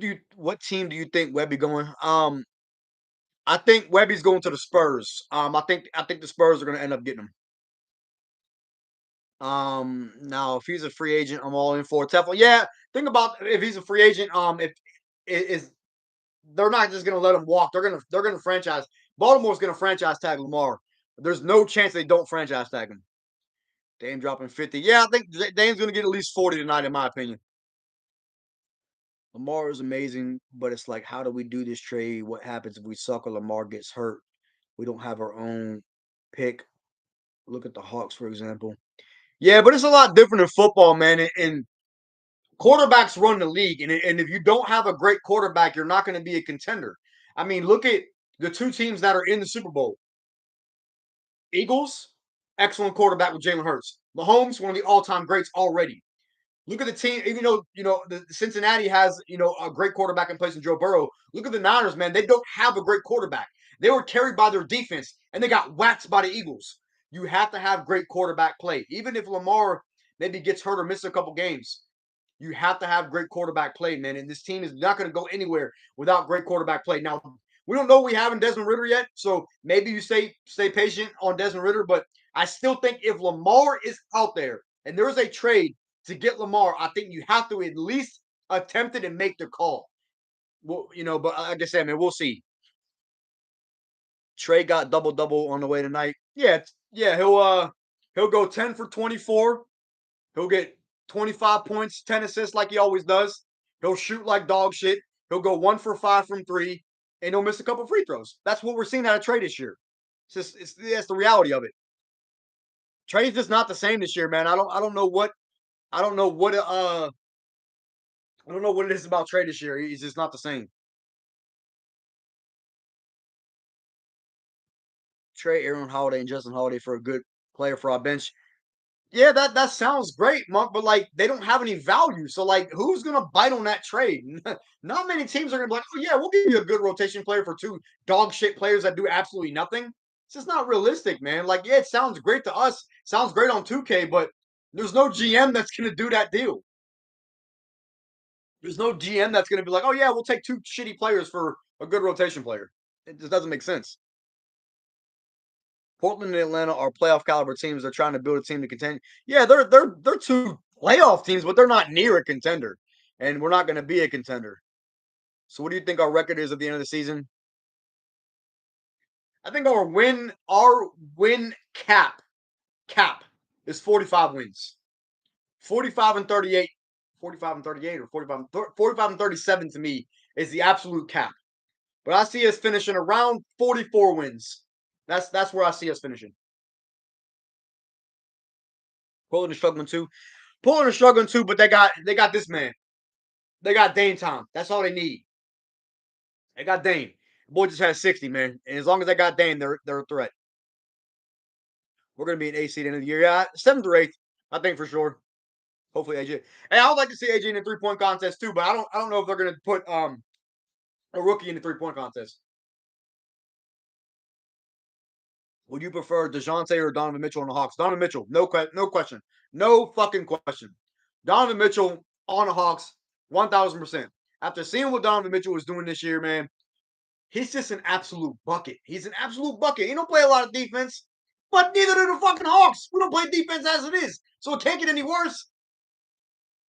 team do you think Webby going? I think Webby's going to the Spurs. I think the Spurs are going to end up getting him. Now if he's a free agent, I'm all in for Teflon. Yeah, think about if he's a free agent. If is they're not just going to let him walk. They're gonna franchise. Baltimore's going to franchise tag Lamar. There's no chance they don't franchise tag him. Dame dropping 50. Yeah, I think Dame's going to get at least 40 tonight, in my opinion. Lamar is amazing, but it's like, how do we do this trade? What happens if we suck or Lamar gets hurt? We don't have our own pick. Look at the Hawks, for example. Yeah, but it's a lot different in football, man. And quarterbacks run the league. And if you don't have a great quarterback, you're not going to be a contender. I mean, look at the two teams that are in the Super Bowl. Eagles, excellent quarterback with Jalen Hurts. Mahomes, one of the all-time greats already. Look at the team, even though the Cincinnati has a great quarterback in place in Joe Burrow. Look at the Niners, man. They don't have a great quarterback. They were carried by their defense, and they got waxed by the Eagles. You have to have great quarterback play. Even if Lamar maybe gets hurt or misses a couple games, you have to have great quarterback play, man. And this team is not going to go anywhere without great quarterback play. Now, we don't know what we have in Desmond Ritter yet, so maybe you stay patient on Desmond Ritter. But I still think if Lamar is out there and there is a trade to get Lamar, I think you have to at least attempt it and make the call. Well, but like I said, man, we'll see. Trey got double on the way tonight. Yeah, yeah, he'll go 10 for 24. He'll get 25 points, 10 assists like he always does. He'll shoot like dog shit. He'll go 1 for 5 from three, and he'll miss a couple free throws. That's what we're seeing out of Trey this year. That's the reality of it. Trey's just not the same this year, man. I don't know what I don't know what it is about Trey this year. He's just not the same. Trey, Aaron Holiday, and Justin Holiday for a good player for our bench. Yeah, that sounds great, Monk, but like they don't have any value. So like who's gonna bite on that trade? Not many teams are gonna be like, oh yeah, we'll give you a good rotation player for two dog shit players that do absolutely nothing. It's just not realistic, man. Like, yeah, it sounds great to us, sounds great on 2K, but there's no GM that's gonna do that deal. There's no GM that's gonna be like, oh yeah, we'll take two shitty players for a good rotation player. It just doesn't make sense. Portland and Atlanta are playoff caliber teams. They're trying to build a team to contend. Yeah, they're two playoff teams, but they're not near a contender, and we're not going to be a contender. So, what do you think our record is at the end of the season? I think our win cap is 45 wins. 45 and 38, 45 and 38, or 45 and 37 to me is the absolute cap. But I see us finishing around 44 wins. That's where I see us finishing. Portland is struggling too. Portland is struggling too, but they got this man. They got Dame time. That's all they need. They got Dame. Boy just had 60, man. And as long as they got Dame, they're a threat. We're gonna be an AC at the end of the year. Yeah, seventh or eighth, I think for sure. Hopefully AJ. And I would like to see AJ in the 3-point contest too, but I don't know if they're gonna put a rookie in the 3-point contest. Would you prefer DeJounte or Donovan Mitchell on the Hawks? Donovan Mitchell, no question. No fucking question. Donovan Mitchell on the Hawks, 1000%. After seeing what Donovan Mitchell was doing this year, man, he's just an absolute bucket. He's an absolute bucket. He don't play a lot of defense, but neither do the fucking Hawks. We don't play defense as it is, so it can't get any worse.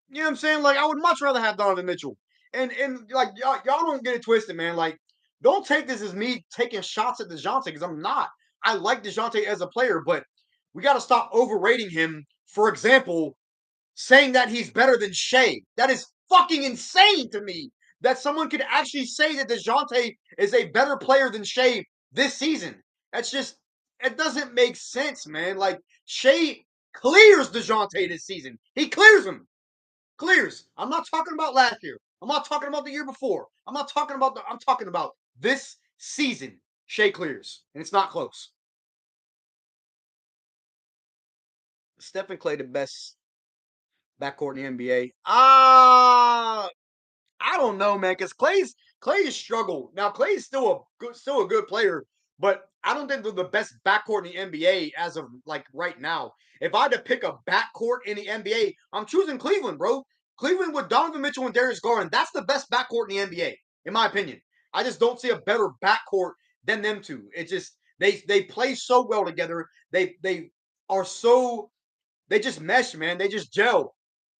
You know what I'm saying? Like I would much rather have Donovan Mitchell. And like y'all don't get it twisted, man. Like don't take this as me taking shots at Dejounte because I'm not. I like Dejounte as a player, but we got to stop overrating him. For example, saying that he's better than Shea. That is fucking insane to me that someone could actually say that DeJounte is a better player than Shea this season. That's just, it doesn't make sense, man. Like, Shea clears DeJounte this season. He clears him. Clears. I'm not talking about last year. I'm not talking about the year before. I'm talking about this season. Shea clears. And it's not close. Stephen Clay, the best backcourt in the NBA. I don't know, man, because Clay has struggled. Now Clay's still a good player, but I don't think they're the best backcourt in the NBA as of like right now. If I had to pick a backcourt in the NBA, I'm choosing Cleveland, bro. Cleveland with Donovan Mitchell and Darius Garland. That's the best backcourt in the NBA, in my opinion. I just don't see a better backcourt than them two. It just they play so well together. They are so they just mesh, man. They just gel.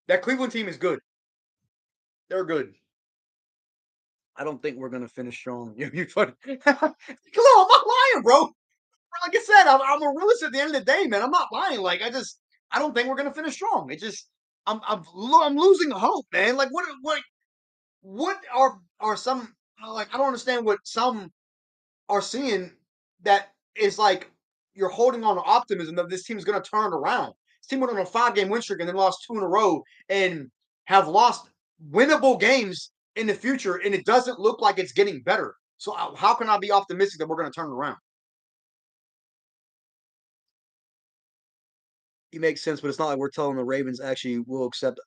That Cleveland team is good. They're good. I don't think we're gonna finish strong. You funny. Come on, I'm not lying, bro. Like I said, I'm a realist at the end of the day, man. I'm not lying. Like I don't think we're gonna finish strong. It just, I'm losing hope, man. Like what are some like I don't understand what some are seeing that is like you're holding on to optimism that this team's gonna turn it around. This team went on a 5-game win streak and then lost two in a row and have lost winnable games in the future, and it doesn't look like it's getting better. So how can I be optimistic that we're going to turn it around? It makes sense, but it's not like we're telling the Ravens actually will accept.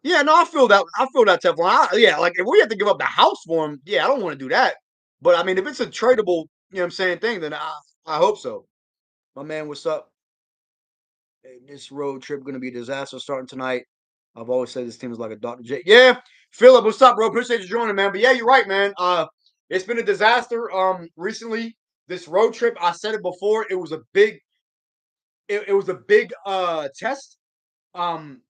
Yeah, no, I feel that. I feel that Teflon. Yeah, like if we have to give up the house for him, yeah, I don't want to do that. But I mean, if it's a tradable, you know what I'm saying, thing, then I hope so. My man, what's up? Hey, this road trip going to be a disaster starting tonight. I've always said this team is like a Dr. J. Yeah, Philip, what's up, bro? Appreciate you joining, man. But yeah, you're right, man. It's been a disaster. Recently, this road trip. I said it before. It was a big test. Um,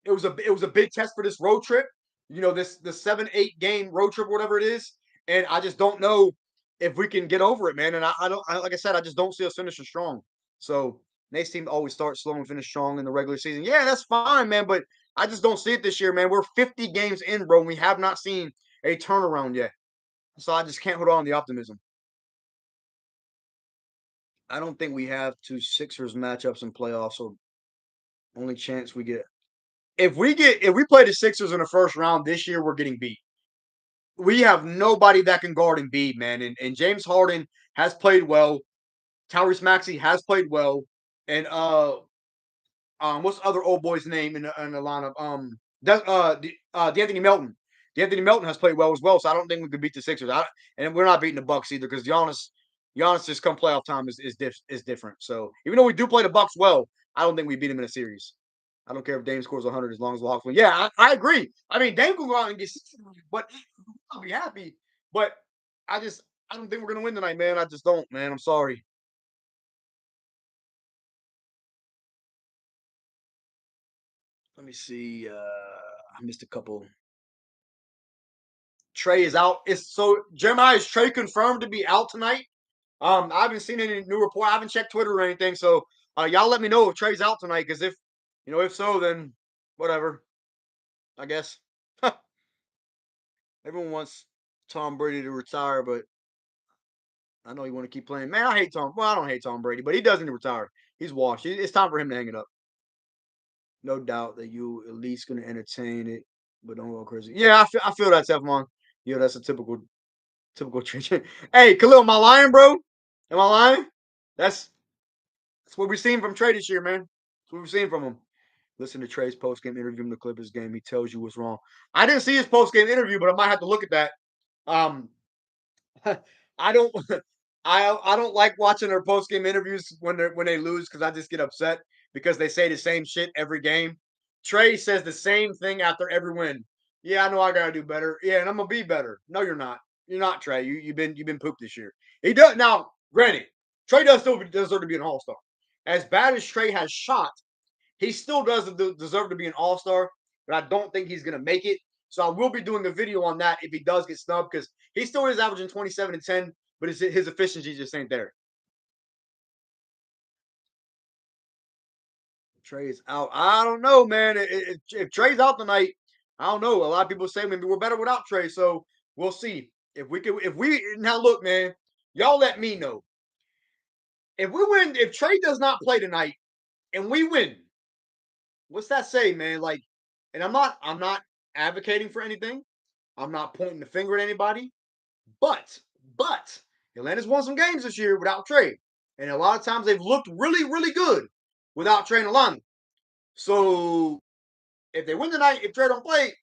it was a big test for this road trip. You know, the 7-8 game road trip, whatever it is. And I just don't know if we can get over it, man. And like I said, I just don't see us finishing strong. So next team always start slow and finish strong in the regular season. Yeah, that's fine, man. But I just don't see it this year, man. We're 50 games in, bro, and we have not seen a turnaround yet. So I just can't hold on to the optimism. I don't think we have two Sixers matchups in playoffs. So only chance we get if we play the Sixers in the first round this year, we're getting beat. We have nobody that can guard Embiid, man. And James Harden has played well. Tyrese Maxey has played well. And what's the other old boy's name in the lineup? D'Anthony Melton. D'Anthony Melton has played well as well, so I don't think we could beat the Sixers. And we're not beating the Bucks either because Giannis just come playoff time is different. So even though we do play the Bucks well, I don't think we beat them in a series. I don't care if Dame scores 100 as long as the Hawks win. Yeah, I agree. I mean, Dame can go out and get 60, but I'll be happy. But I don't think we're gonna win tonight, man. I just don't, man. I'm sorry. Let me see. I missed a couple. Trey is out. It's so Jeremiah, is Trey confirmed to be out tonight? I haven't seen any new report. I haven't checked Twitter or anything. So y'all let me know if Trey's out tonight. Because if so, then whatever. I guess everyone wants Tom Brady to retire, but I know you want to keep playing. Man, I hate Tom. Well, I don't hate Tom Brady, but he doesn't retire. He's washed. It's time for him to hang it up. No doubt that you at least going to entertain it, but don't go crazy. Yeah, I feel that, Teflon. Yeah, that's a typical Trey. Hey, Khalil, am I lying, bro? Am I lying? That's what we've seen from Trey this year, man. That's what we've seen from him. Listen to Trey's post game interview in the Clippers game. He tells you what's wrong. I didn't see his post game interview, but I might have to look at that. Um, I don't I don't like watching their post game interviews when they lose because I just get upset because they say the same shit every game. Trey says the same thing after every win. Yeah, I know I gotta do better. Yeah, and I'm gonna be better. No, you're not. You're not, Trey. You've been pooped this year. He does now. Granted, Trey does still deserve to be an All Star. As bad as Trey has shot, he still does deserve to be an All Star, but I don't think he's gonna make it. So I will be doing a video on that if he does get snubbed because he still is averaging 27 and 10, but his efficiency just ain't there. Trey is out. I don't know, man. If Trey's out tonight, I don't know. A lot of people say maybe we're better without Trey, so we'll see. If we can, if we now look, man, y'all let me know. If we win, if Trey does not play tonight and we win, what's that say, man? Like, and I'm not advocating for anything. I'm not pointing the finger at anybody. But but Atlanta's won some games this year without Trey, and a lot of times they've looked really really good without Trey and Alana. So if they win tonight, if Trey don't play,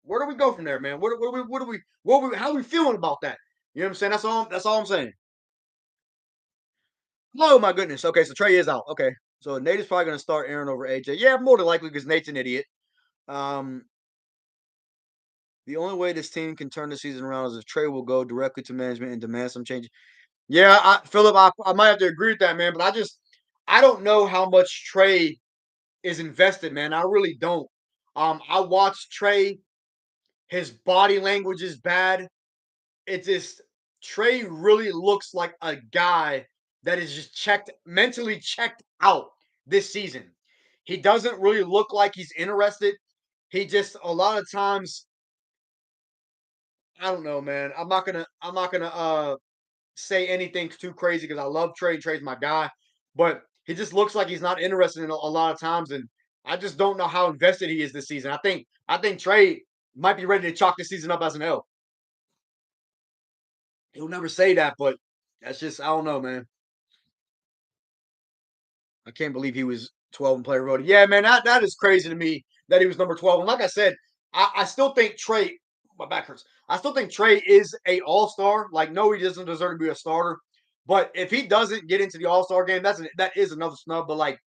where do we go from there, man? How are we feeling about that? You know what I'm saying? That's all I'm saying. Oh my goodness. Okay, so Trey is out. Okay, so Nate is probably going to start Aaron over AJ. Yeah, more than likely because Nate's an idiot. Um, the only way this team can turn the season around is if Trey will go directly to management and demand some changes. Yeah, Philip, I might have to agree with that, man. But I don't know how much Trey is invested, man. I really don't. I watched Trey. His body language is bad. It just Trey really looks like a guy that is just mentally checked out this season. He doesn't really look like he's interested. He just a lot of times, I don't know, man. I'm not gonna say anything too crazy because I love Trey. Trey's my guy, but he just looks like he's not interested in a lot of times, and I just don't know how invested he is this season. I think Trey might be ready to chalk this season up as an L. He'll never say that, but that's just I don't know, man. I can't believe he was 12 in player voting. Yeah, man, that is crazy to me that he was number 12. And like I said, I still think Trey, my back hurts. I still think Trey is a all-star. Like, no, he doesn't deserve to be a starter. But if he doesn't get into the all-star game, that is another snub. But like,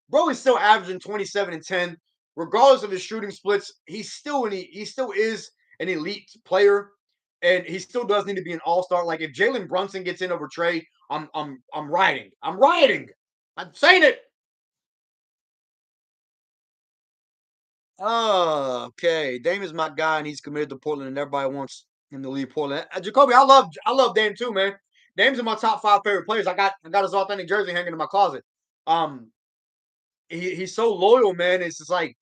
bro, he's still averaging 27 and 10. Regardless of his shooting splits, he still is an elite player. And he still does need to be an all-star. Like if Jalen Brunson gets in over Trey, I'm riding. I'm riding. I'm saying it. Oh, okay. Dame is my guy, and he's committed to Portland, and everybody wants him to leave Portland. Jacoby, I love Dame too, man. Dame's in my top 5 favorite players. I got his authentic jersey hanging in my closet. Um, he's so loyal, man. It's just like,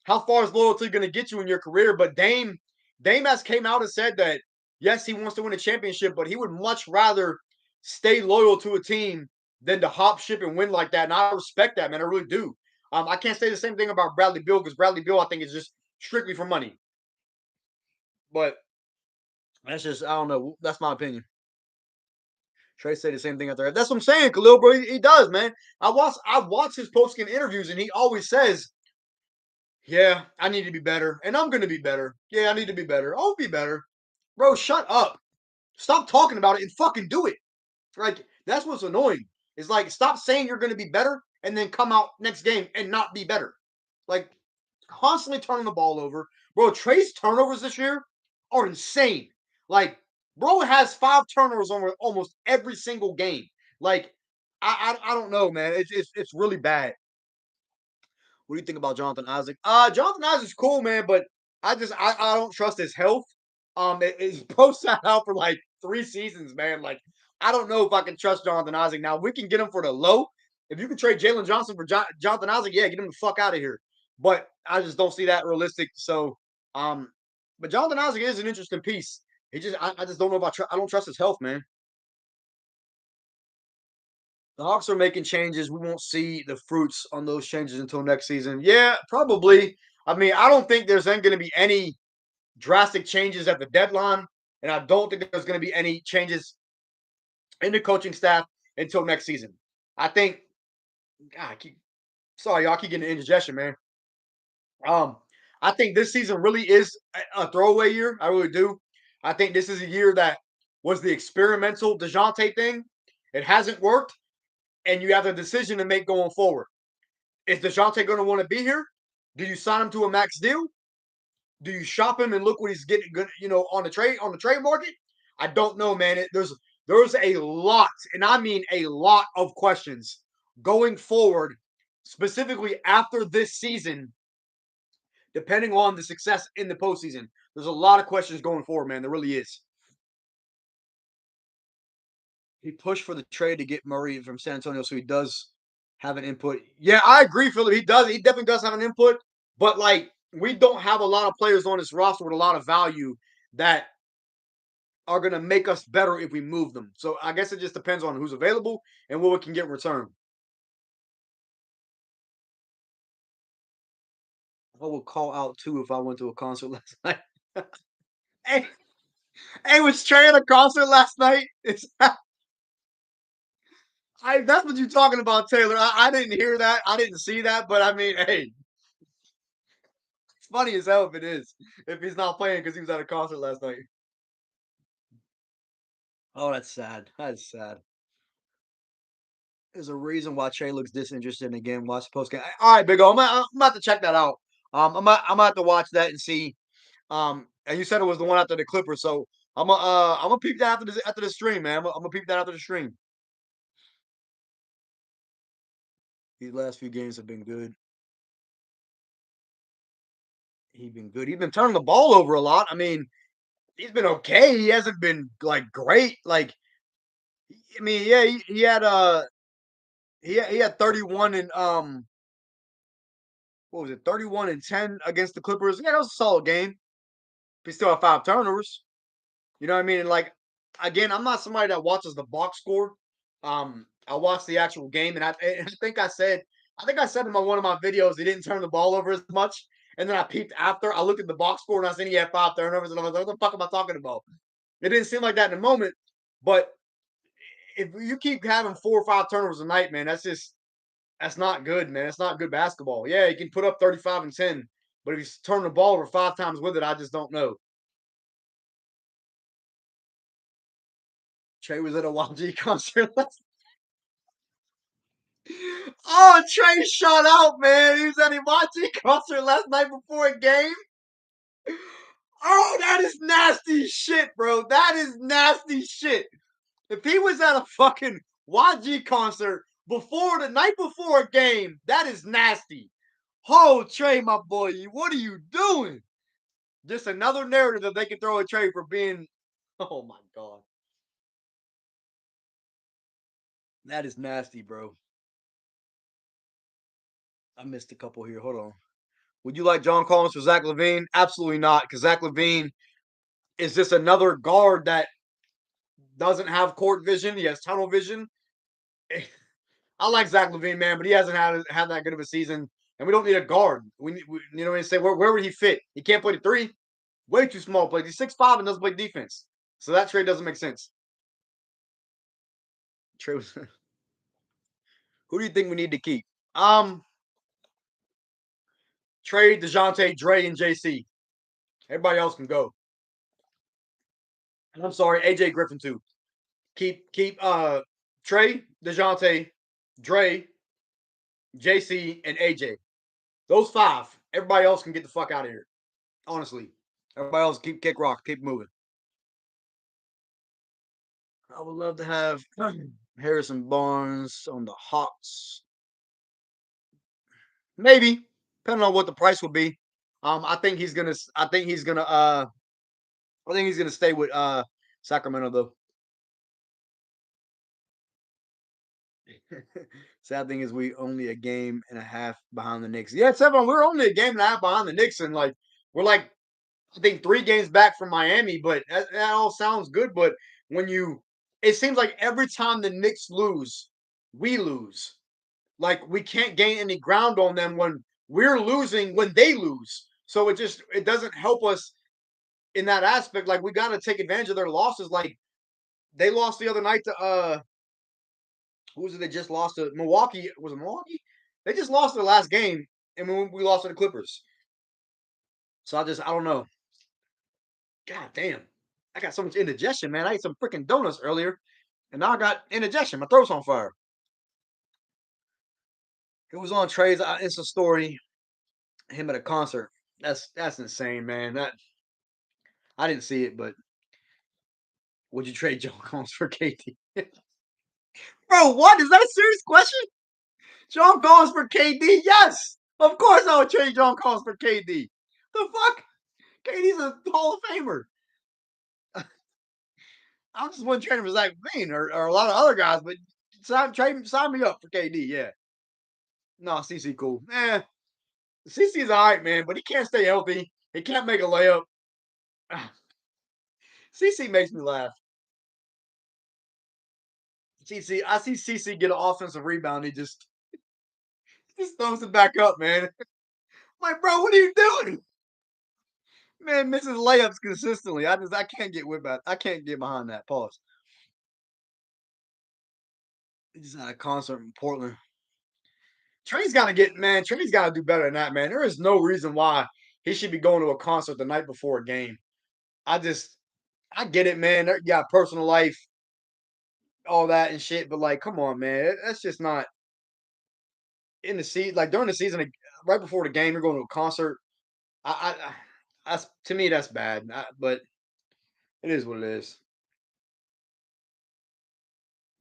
how far is loyalty going to get you in your career? But Dame has came out and said that yes, he wants to win a championship, but he would much rather stay loyal to a team than to hop ship and win like that. And I respect that, man. I really do. I can't say the same thing about Bradley Beal because Bradley Beal, I think, is just strictly for money. But that's just I don't know. That's my opinion. Trey say the same thing out there. That's what I'm saying, Khalil, bro. He does, man. I watch his post game interviews, and he always says, "Yeah, I need to be better, and I'm gonna be better. Yeah, I need to be better. I'll be better." Bro, shut up. Stop talking about it and fucking do it. Like that's what's annoying. Is like stop saying you're gonna be better and then come out next game and not be better. Like constantly turning the ball over. Bro, Trey's turnovers this year are insane. Like, bro has 5 turnovers over almost every single game. Like, I don't know, man. It's really bad. What do you think about Jonathan Isaac? Jonathan Isaac's cool, man, but I don't trust his health. He's post out for like 3 seasons, man. Like, I don't know if I can trust Jonathan Isaac. Now we can get him for the low. If you can trade Jalen Johnson for Jonathan Isaac, yeah, get him the fuck out of here. But I just don't see that realistic. So, um, but Jonathan Isaac is an interesting piece. I just don't know about. I don't trust his health, man. The Hawks are making changes. We won't see the fruits on those changes until next season. Yeah, probably. I mean, I don't think there's then going to be any drastic changes at the deadline, and I don't think there's going to be any changes in the coaching staff until next season. I think. God, sorry, y'all keep getting indigestion, man. Um, I think this season really is a throwaway year. I really do. I think this is a year that was the experimental Dejounte thing. It hasn't worked, and you have a decision to make going forward. Is DeJounte going to want to be here? Do you sign him to a max deal? Do you shop him and look what he's getting good, on the trade market? I don't know, man. There's a lot, and I mean a lot of questions going forward, specifically after this season, depending on the success in the postseason. There's a lot of questions going forward, man. There really is. He pushed for the trade to get Murray from San Antonio, so he does have an input. Yeah, I agree, Philip. He does. He definitely does have an input, but like we don't have a lot of players on this roster with a lot of value that are going to make us better if we move them. So I guess it just depends on who's available and what we can get in return. I would call out too if I went to a concert last night. hey, hey, was Trey at a concert last night? That's what you're talking about, Taylor. I didn't hear that. I didn't see that. But I mean, hey, it's funny as hell if it is. If he's not playing because he was at a concert last night. Oh, that's sad. That's sad. There's a reason why Trey looks disinterested again. Watch the post game. All right, Big O. I'm about to check that out. I'm about to watch that and see. And you said it was the one after the Clippers, so I'm gonna peep that after the stream, man. I'm gonna peep that after the stream. These last few games have been good. He's been good. He's been turning the ball over a lot. I mean, he's been okay. He hasn't been like great. Like, I mean, yeah, he had 31 and what was it, 31 and 10 against the Clippers. Yeah, that was a solid game. He still had 5 turnovers. You know what I mean? And like again, I'm not somebody that watches the box score. I watched the actual game, and I think I said in one of my videos he didn't turn the ball over as much. And then I peeped after. I looked at the box score and I seen he had 5 turnovers, and I was like, "What the fuck am I talking about?" It didn't seem like that in the moment, but if you keep having 4 or 5 turnovers a night, man, that's not good, man. That's not good basketball. Yeah, he can put up 35 and 10, but if he's turning the ball over 5 times with it, I just don't know. Trey was at a YG concert last. Oh, Trey shot out, man. He was at a YG concert last night before a game. Oh, that is nasty shit, bro. That is nasty shit. If he was at a fucking YG concert before the night before a game, that is nasty. Oh, Trey, my boy, what are you doing? Just another narrative that they can throw at Trey for being. Oh my god, that is nasty, bro. I missed a couple here. Hold on. Would you like John Collins for Zach LaVine? Absolutely not, because Zach LaVine is just another guard that doesn't have court vision. He has tunnel vision. I like Zach LaVine, man, but he hasn't had that good of a season, and we don't need a guard. We you know what I say? Where would he fit? He can't play the three. Way too small. Play. He's 6'5" and doesn't play defense. So that trade doesn't make sense. Trey was, who do you think we need to keep? Um, Trey, DeJounte, Dre, and JC. Everybody else can go. And I'm sorry, AJ Griffin too. Keep Trey, DeJounte, Dre, JC, and AJ. Those five. Everybody else can get the fuck out of here. Honestly. Everybody else keep kick rock, keep moving. I would love to have Harrison Barnes on the Hawks. Maybe, depending on what the price will be. I think he's gonna. I think he's gonna. I think he's gonna stay with Sacramento though. Sad thing is we only a game and a half behind the Knicks. Yeah, Seven. We're only a game and a half behind the Knicks, and like we're like I think 3 games back from Miami. But that all sounds good. But when you, it seems like every time the Knicks lose, we lose. Like we can't gain any ground on them when we're losing when they lose. So it doesn't help us in that aspect. Like we got to take advantage of their losses. Like they lost the other night to who was it? They just lost to Milwaukee. Was it Milwaukee? They just lost their last game, and we lost to the Clippers. So I don't know. God damn, I got so much indigestion, man. I ate some freaking donuts earlier, and now I got indigestion. My throat's on fire. It was on Trey's Insta story. Him at a concert. That's insane, man. That I didn't see it, but would you trade John Collins for KD? Bro, what is that a serious question? John Collins for KD? Yes, of course I would trade John Collins for KD. The fuck? KD's a Hall of Famer. I just wouldn't trade him for Zach Levine or a lot of other guys, but sign me up for KD. Yeah, no, CC cool. CC's all right, man, but he can't stay healthy. He can't make a layup. CC makes me laugh. CC, I see CC get an offensive rebound. He just throws it back up, man. I'm like, bro, what are you doing? Man, misses layups consistently. I can't get with that. I can't get behind that. Pause. He just had a concert in Portland. Trey's got to get, man. Trey's got to do better than that, man. There is no reason why he should be going to a concert the night before a game. I just, I get it, man. You got personal life, all that and shit, but like, come on, man. That's just not in the season. Like during the season, right before the game, you're going to a concert. That's to me, that's bad. But it is what it is.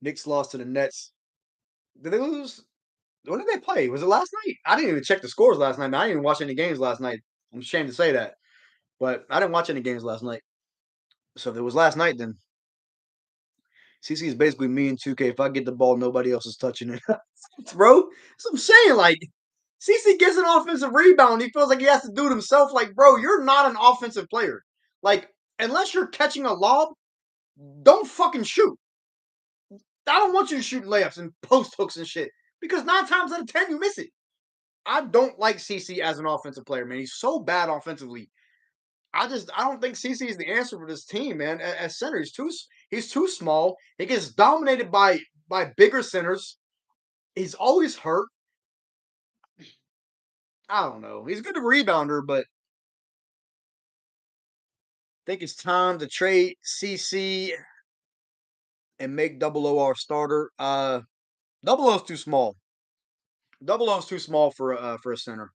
Knicks lost to the Nets. Did they lose? When did they play? Was it last night? I didn't even check the scores last night. Man. I didn't even watch any games last night. I'm ashamed to say that, but I didn't watch any games last night. So if it was last night, then CC is basically me in 2K. If I get the ball, nobody else is touching it, bro. That's what I'm saying. Like CC gets an offensive rebound, he feels like he has to do it himself. Like, bro, you're not an offensive player. Like, unless you're catching a lob, don't fucking shoot. I don't want you shooting layups and post hooks and shit because 9 times out of 10 you miss it. I don't like CC as an offensive player, man. He's so bad offensively. I don't think CC is the answer for this team, man. As center, he's too small. He gets dominated by bigger centers. He's always hurt. I don't know. He's a good rebounder, but I think it's time to trade CC and make Double O our starter. Double O's too small. Double O's too small for a center.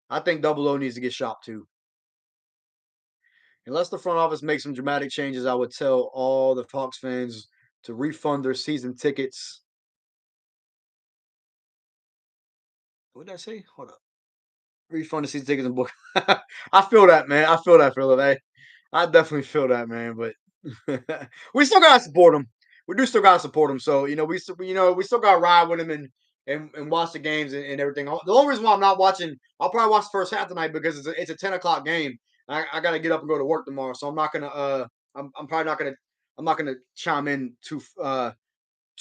I think Double O needs to get shopped too. Unless the front office makes some dramatic changes, I would tell all the Hawks fans to refund their season tickets. What did I say? Hold up. Refund the season tickets and book. I feel that, man. I feel that, Philip. I definitely feel that, man. But we still gotta support them. We do still gotta support them. So we still gotta ride with them and watch the games and everything. The only reason why I'm not watching, I'll probably watch the first half tonight because it's a 10 o'clock game. I gotta get up and go to work tomorrow, so I'm not gonna. I'm probably not gonna. I'm not gonna chime in too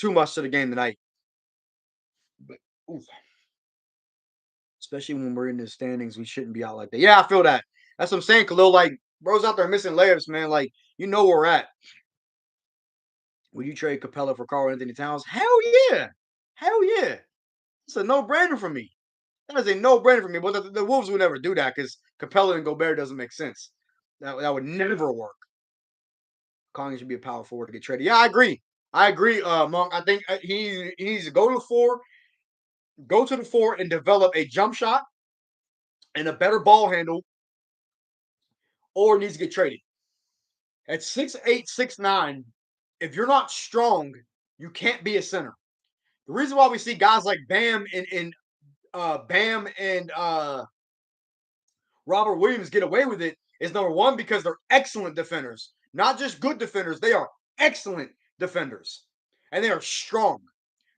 much to the game tonight. But oof, especially when we're in the standings, we shouldn't be out like that. Yeah, I feel that. That's what I'm saying, Khalil. Like, bro's out there missing layups, man. Like, you know where we're at. Would you trade Capella for Karl Anthony Towns? Hell yeah. Hell yeah. It's a no-brainer for me. That is a no-brainer for me. But the Wolves would never do that because Capella and Gobert doesn't make sense. That would never work. Conley should be a power forward to get traded. Yeah, I agree. I agree, Monk. I think he needs to go to the four, and develop a jump shot and a better ball handle, or needs to get traded. At 6'8", 6'9", if you're not strong, you can't be a center. The reason why we see guys like Bam and Robert Williams get away with it is number one because they're excellent defenders, not just good defenders. They are excellent defenders, and they are strong.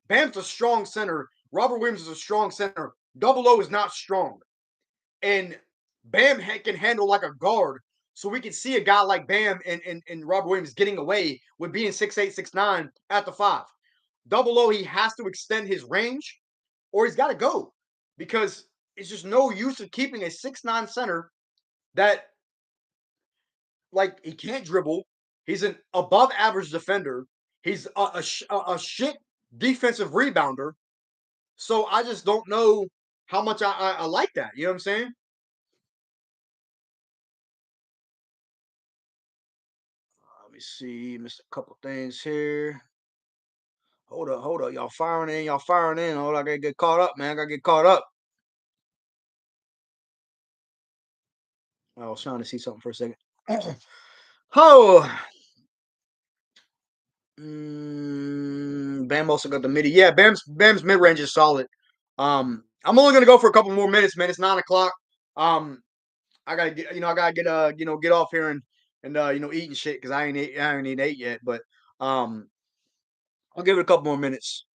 Bam's a strong center. Robert Williams is a strong center. Double O is not strong, and Bam can handle like a guard. So we can see a guy like Bam and Robert Williams getting away with being 6'8", 6'9" at the five. Double O, he has to extend his range, or he's got to go, because it's just no use of keeping a 6'9" center that, like, he can't dribble. He's an above average defender. He's a shit defensive rebounder. So I just don't know how much I like that. You know what I'm saying? Let me see. Missed a couple things here. Hold up. Y'all firing in. Y'all firing in. Hold on. I gotta get caught up, man. I gotta get caught up. I was trying to see something for a second. Oh, Bam also got the midi. Yeah, Bam's mid range is solid. I'm only gonna go for a couple more minutes, man. It's 9 o'clock. Um, I gotta get get off here and eat and shit because I ain't ate yet. But um, I'll give it a couple more minutes.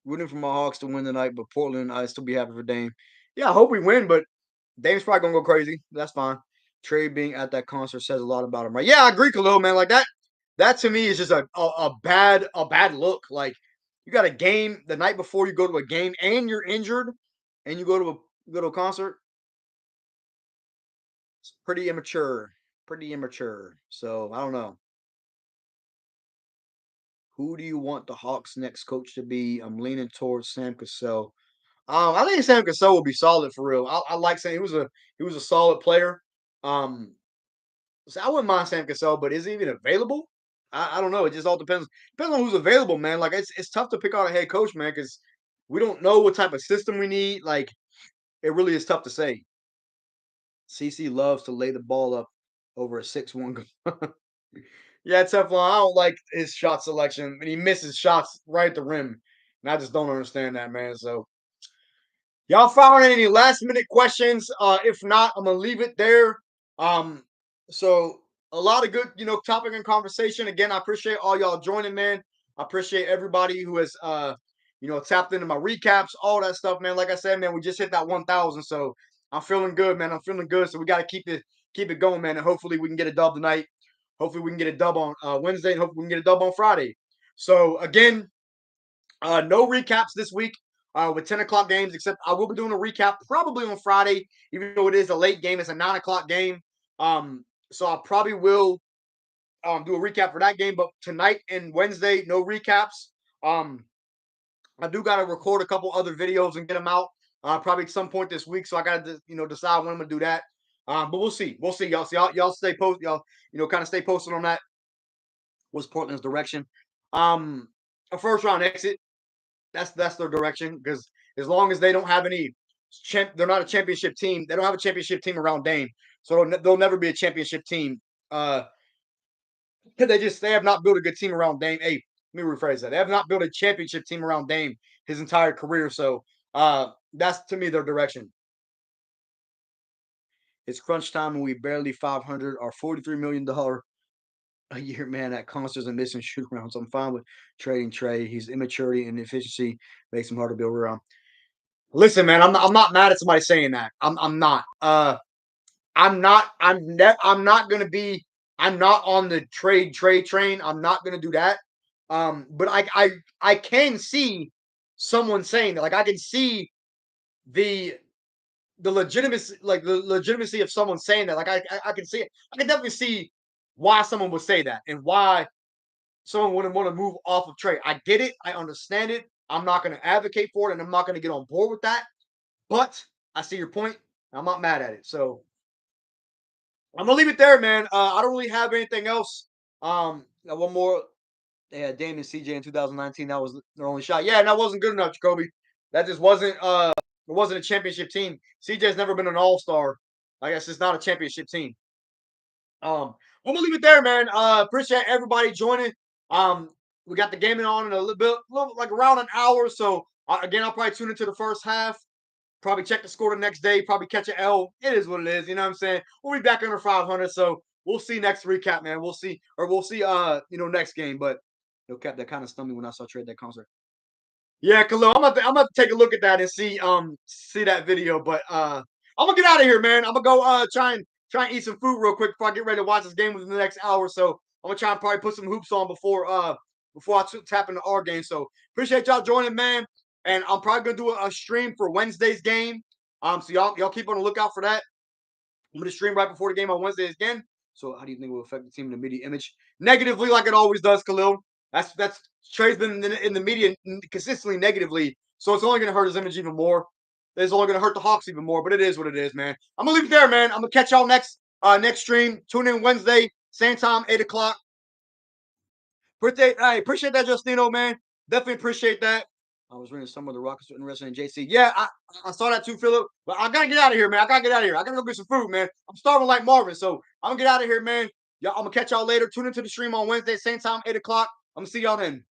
Rooting for my Hawks to win tonight, but Portland, I still be happy for Dame. Yeah, I hope we win, but Dame's probably gonna go crazy. That's fine. Trey being at that concert says a lot about him, right? Yeah, I agree, Khalil, man. Like that. That to me is just a bad look. Like, you got a game the night before you go to a game and you're injured and you go to a concert. It's pretty immature. Pretty immature. So I don't know. Who do you want the Hawks next coach to be? I'm leaning towards Sam Cassell. I think Sam Cassell will be solid for real. I like Sam. He was a solid player. Um, so I wouldn't mind Sam Cassell, but is he even available? I don't know. It just all depends on who's available, man. Like, it's tough to pick out a head coach, man, because we don't know what type of system we need. Like, it really is tough to say. CC loves to lay the ball up over a 6'1". Yeah, Teflon. I don't like his shot selection, and he misses shots right at the rim, and I just don't understand that, man. So y'all found any last minute questions? If not, I'm gonna leave it there. Um, so a lot of good, topic and conversation. Again, I appreciate all y'all joining, man. I appreciate everybody who has tapped into my recaps, all that stuff, man. Like I said, man, we just hit that 1,000, so I'm feeling good, man. I'm feeling good. So we gotta keep it going, man, and hopefully we can get a dub tonight. Hopefully we can get a dub on Wednesday, and hopefully we can get a dub on Friday. So again, no recaps this week with 10 o'clock games, except I will be doing a recap probably on Friday, even though it is a late game. It's a 9 o'clock game. So I probably will do a recap for that game. But tonight and Wednesday, no recaps. I do got to record a couple other videos and get them out probably at some point this week. So I got to decide when I'm going to do that. But we'll see. We'll see, y'all. See, y'all stay posted. Y'all, kind of stay posted on that. What's Portland's direction? A first round exit. That's their direction, because as long as they don't have they're not a championship team. They don't have a championship team around Dame, so they'll never be a championship team. They have not built a good team around Dame. Hey, let me rephrase that. They have not built a championship team around Dame his entire career. So that's, to me, their direction. It's crunch time and we barely 500 or $43 million a year, man, at concerts and missing shoot rounds. I'm fine with trading Trey. His immaturity and efficiency makes him hard to build around. Listen, man, I'm not mad at somebody saying that. I'm not. I'm not. I'm not gonna be. I'm not on the trade train. I'm not gonna do that. But I can see someone saying that. Like, I can see the the legitimacy of someone saying that. Like, I can see it. I can definitely see why someone would say that and why someone wouldn't want to move off of Trey. I get it. I understand it. I'm not going to advocate for it, and I'm not going to get on board with that. But I see your point. I'm not mad at it. So I'm gonna leave it there, man. I don't really have anything else. One more. They had Dame and CJ in 2019. That was their only shot. Yeah, and that wasn't good enough, Jacoby. That just wasn't. It wasn't a championship team. CJ's never been an All Star. I guess it's not a championship team. I'm gonna leave it there, man. Appreciate everybody joining. We got the gaming on in a little like around an hour. So again, I'll probably tune into the first half. Probably check the score the next day. Probably catch an L. It is what it is. You know what I'm saying? We'll be back under 500. So we'll see next recap, man. We'll see, or we'll see. Next game. But cap that kind of stunned me when I saw Trade that concert. Yeah, Khalil, I'm gonna take a look at that and see that video. But I'm gonna get out of here, man. I'm gonna go try and eat some food real quick before I get ready to watch this game within the next hour. So I'm gonna try and probably put some hoops on before I tap into our game. So appreciate y'all joining, man. And I'm probably gonna do a stream for Wednesday's game. So y'all keep on the lookout for that. I'm gonna stream right before the game on Wednesday again. So how do you think it will affect the team in the media image? Negatively, like it always does, Khalil. That's Trey's been in the media consistently negatively. So it's only gonna hurt his image even more. It's only gonna hurt the Hawks even more. But it is what it is, man. I'm gonna leave it there, man. I'm gonna catch y'all next stream. Tune in Wednesday, same time, 8 o'clock. Appreciate that, Justino, man. Definitely appreciate that. I was reading some of the Rockets were interested in JC. Yeah, I saw that too, Philip. But I gotta get out of here, man. I gotta get out of here. I gotta go get some food, man. I'm starving like Marvin, so I'm gonna get out of here, man. Y'all, I'm gonna catch y'all later. Tune into the stream on Wednesday, same time, 8 o'clock. I'm gonna see y'all then.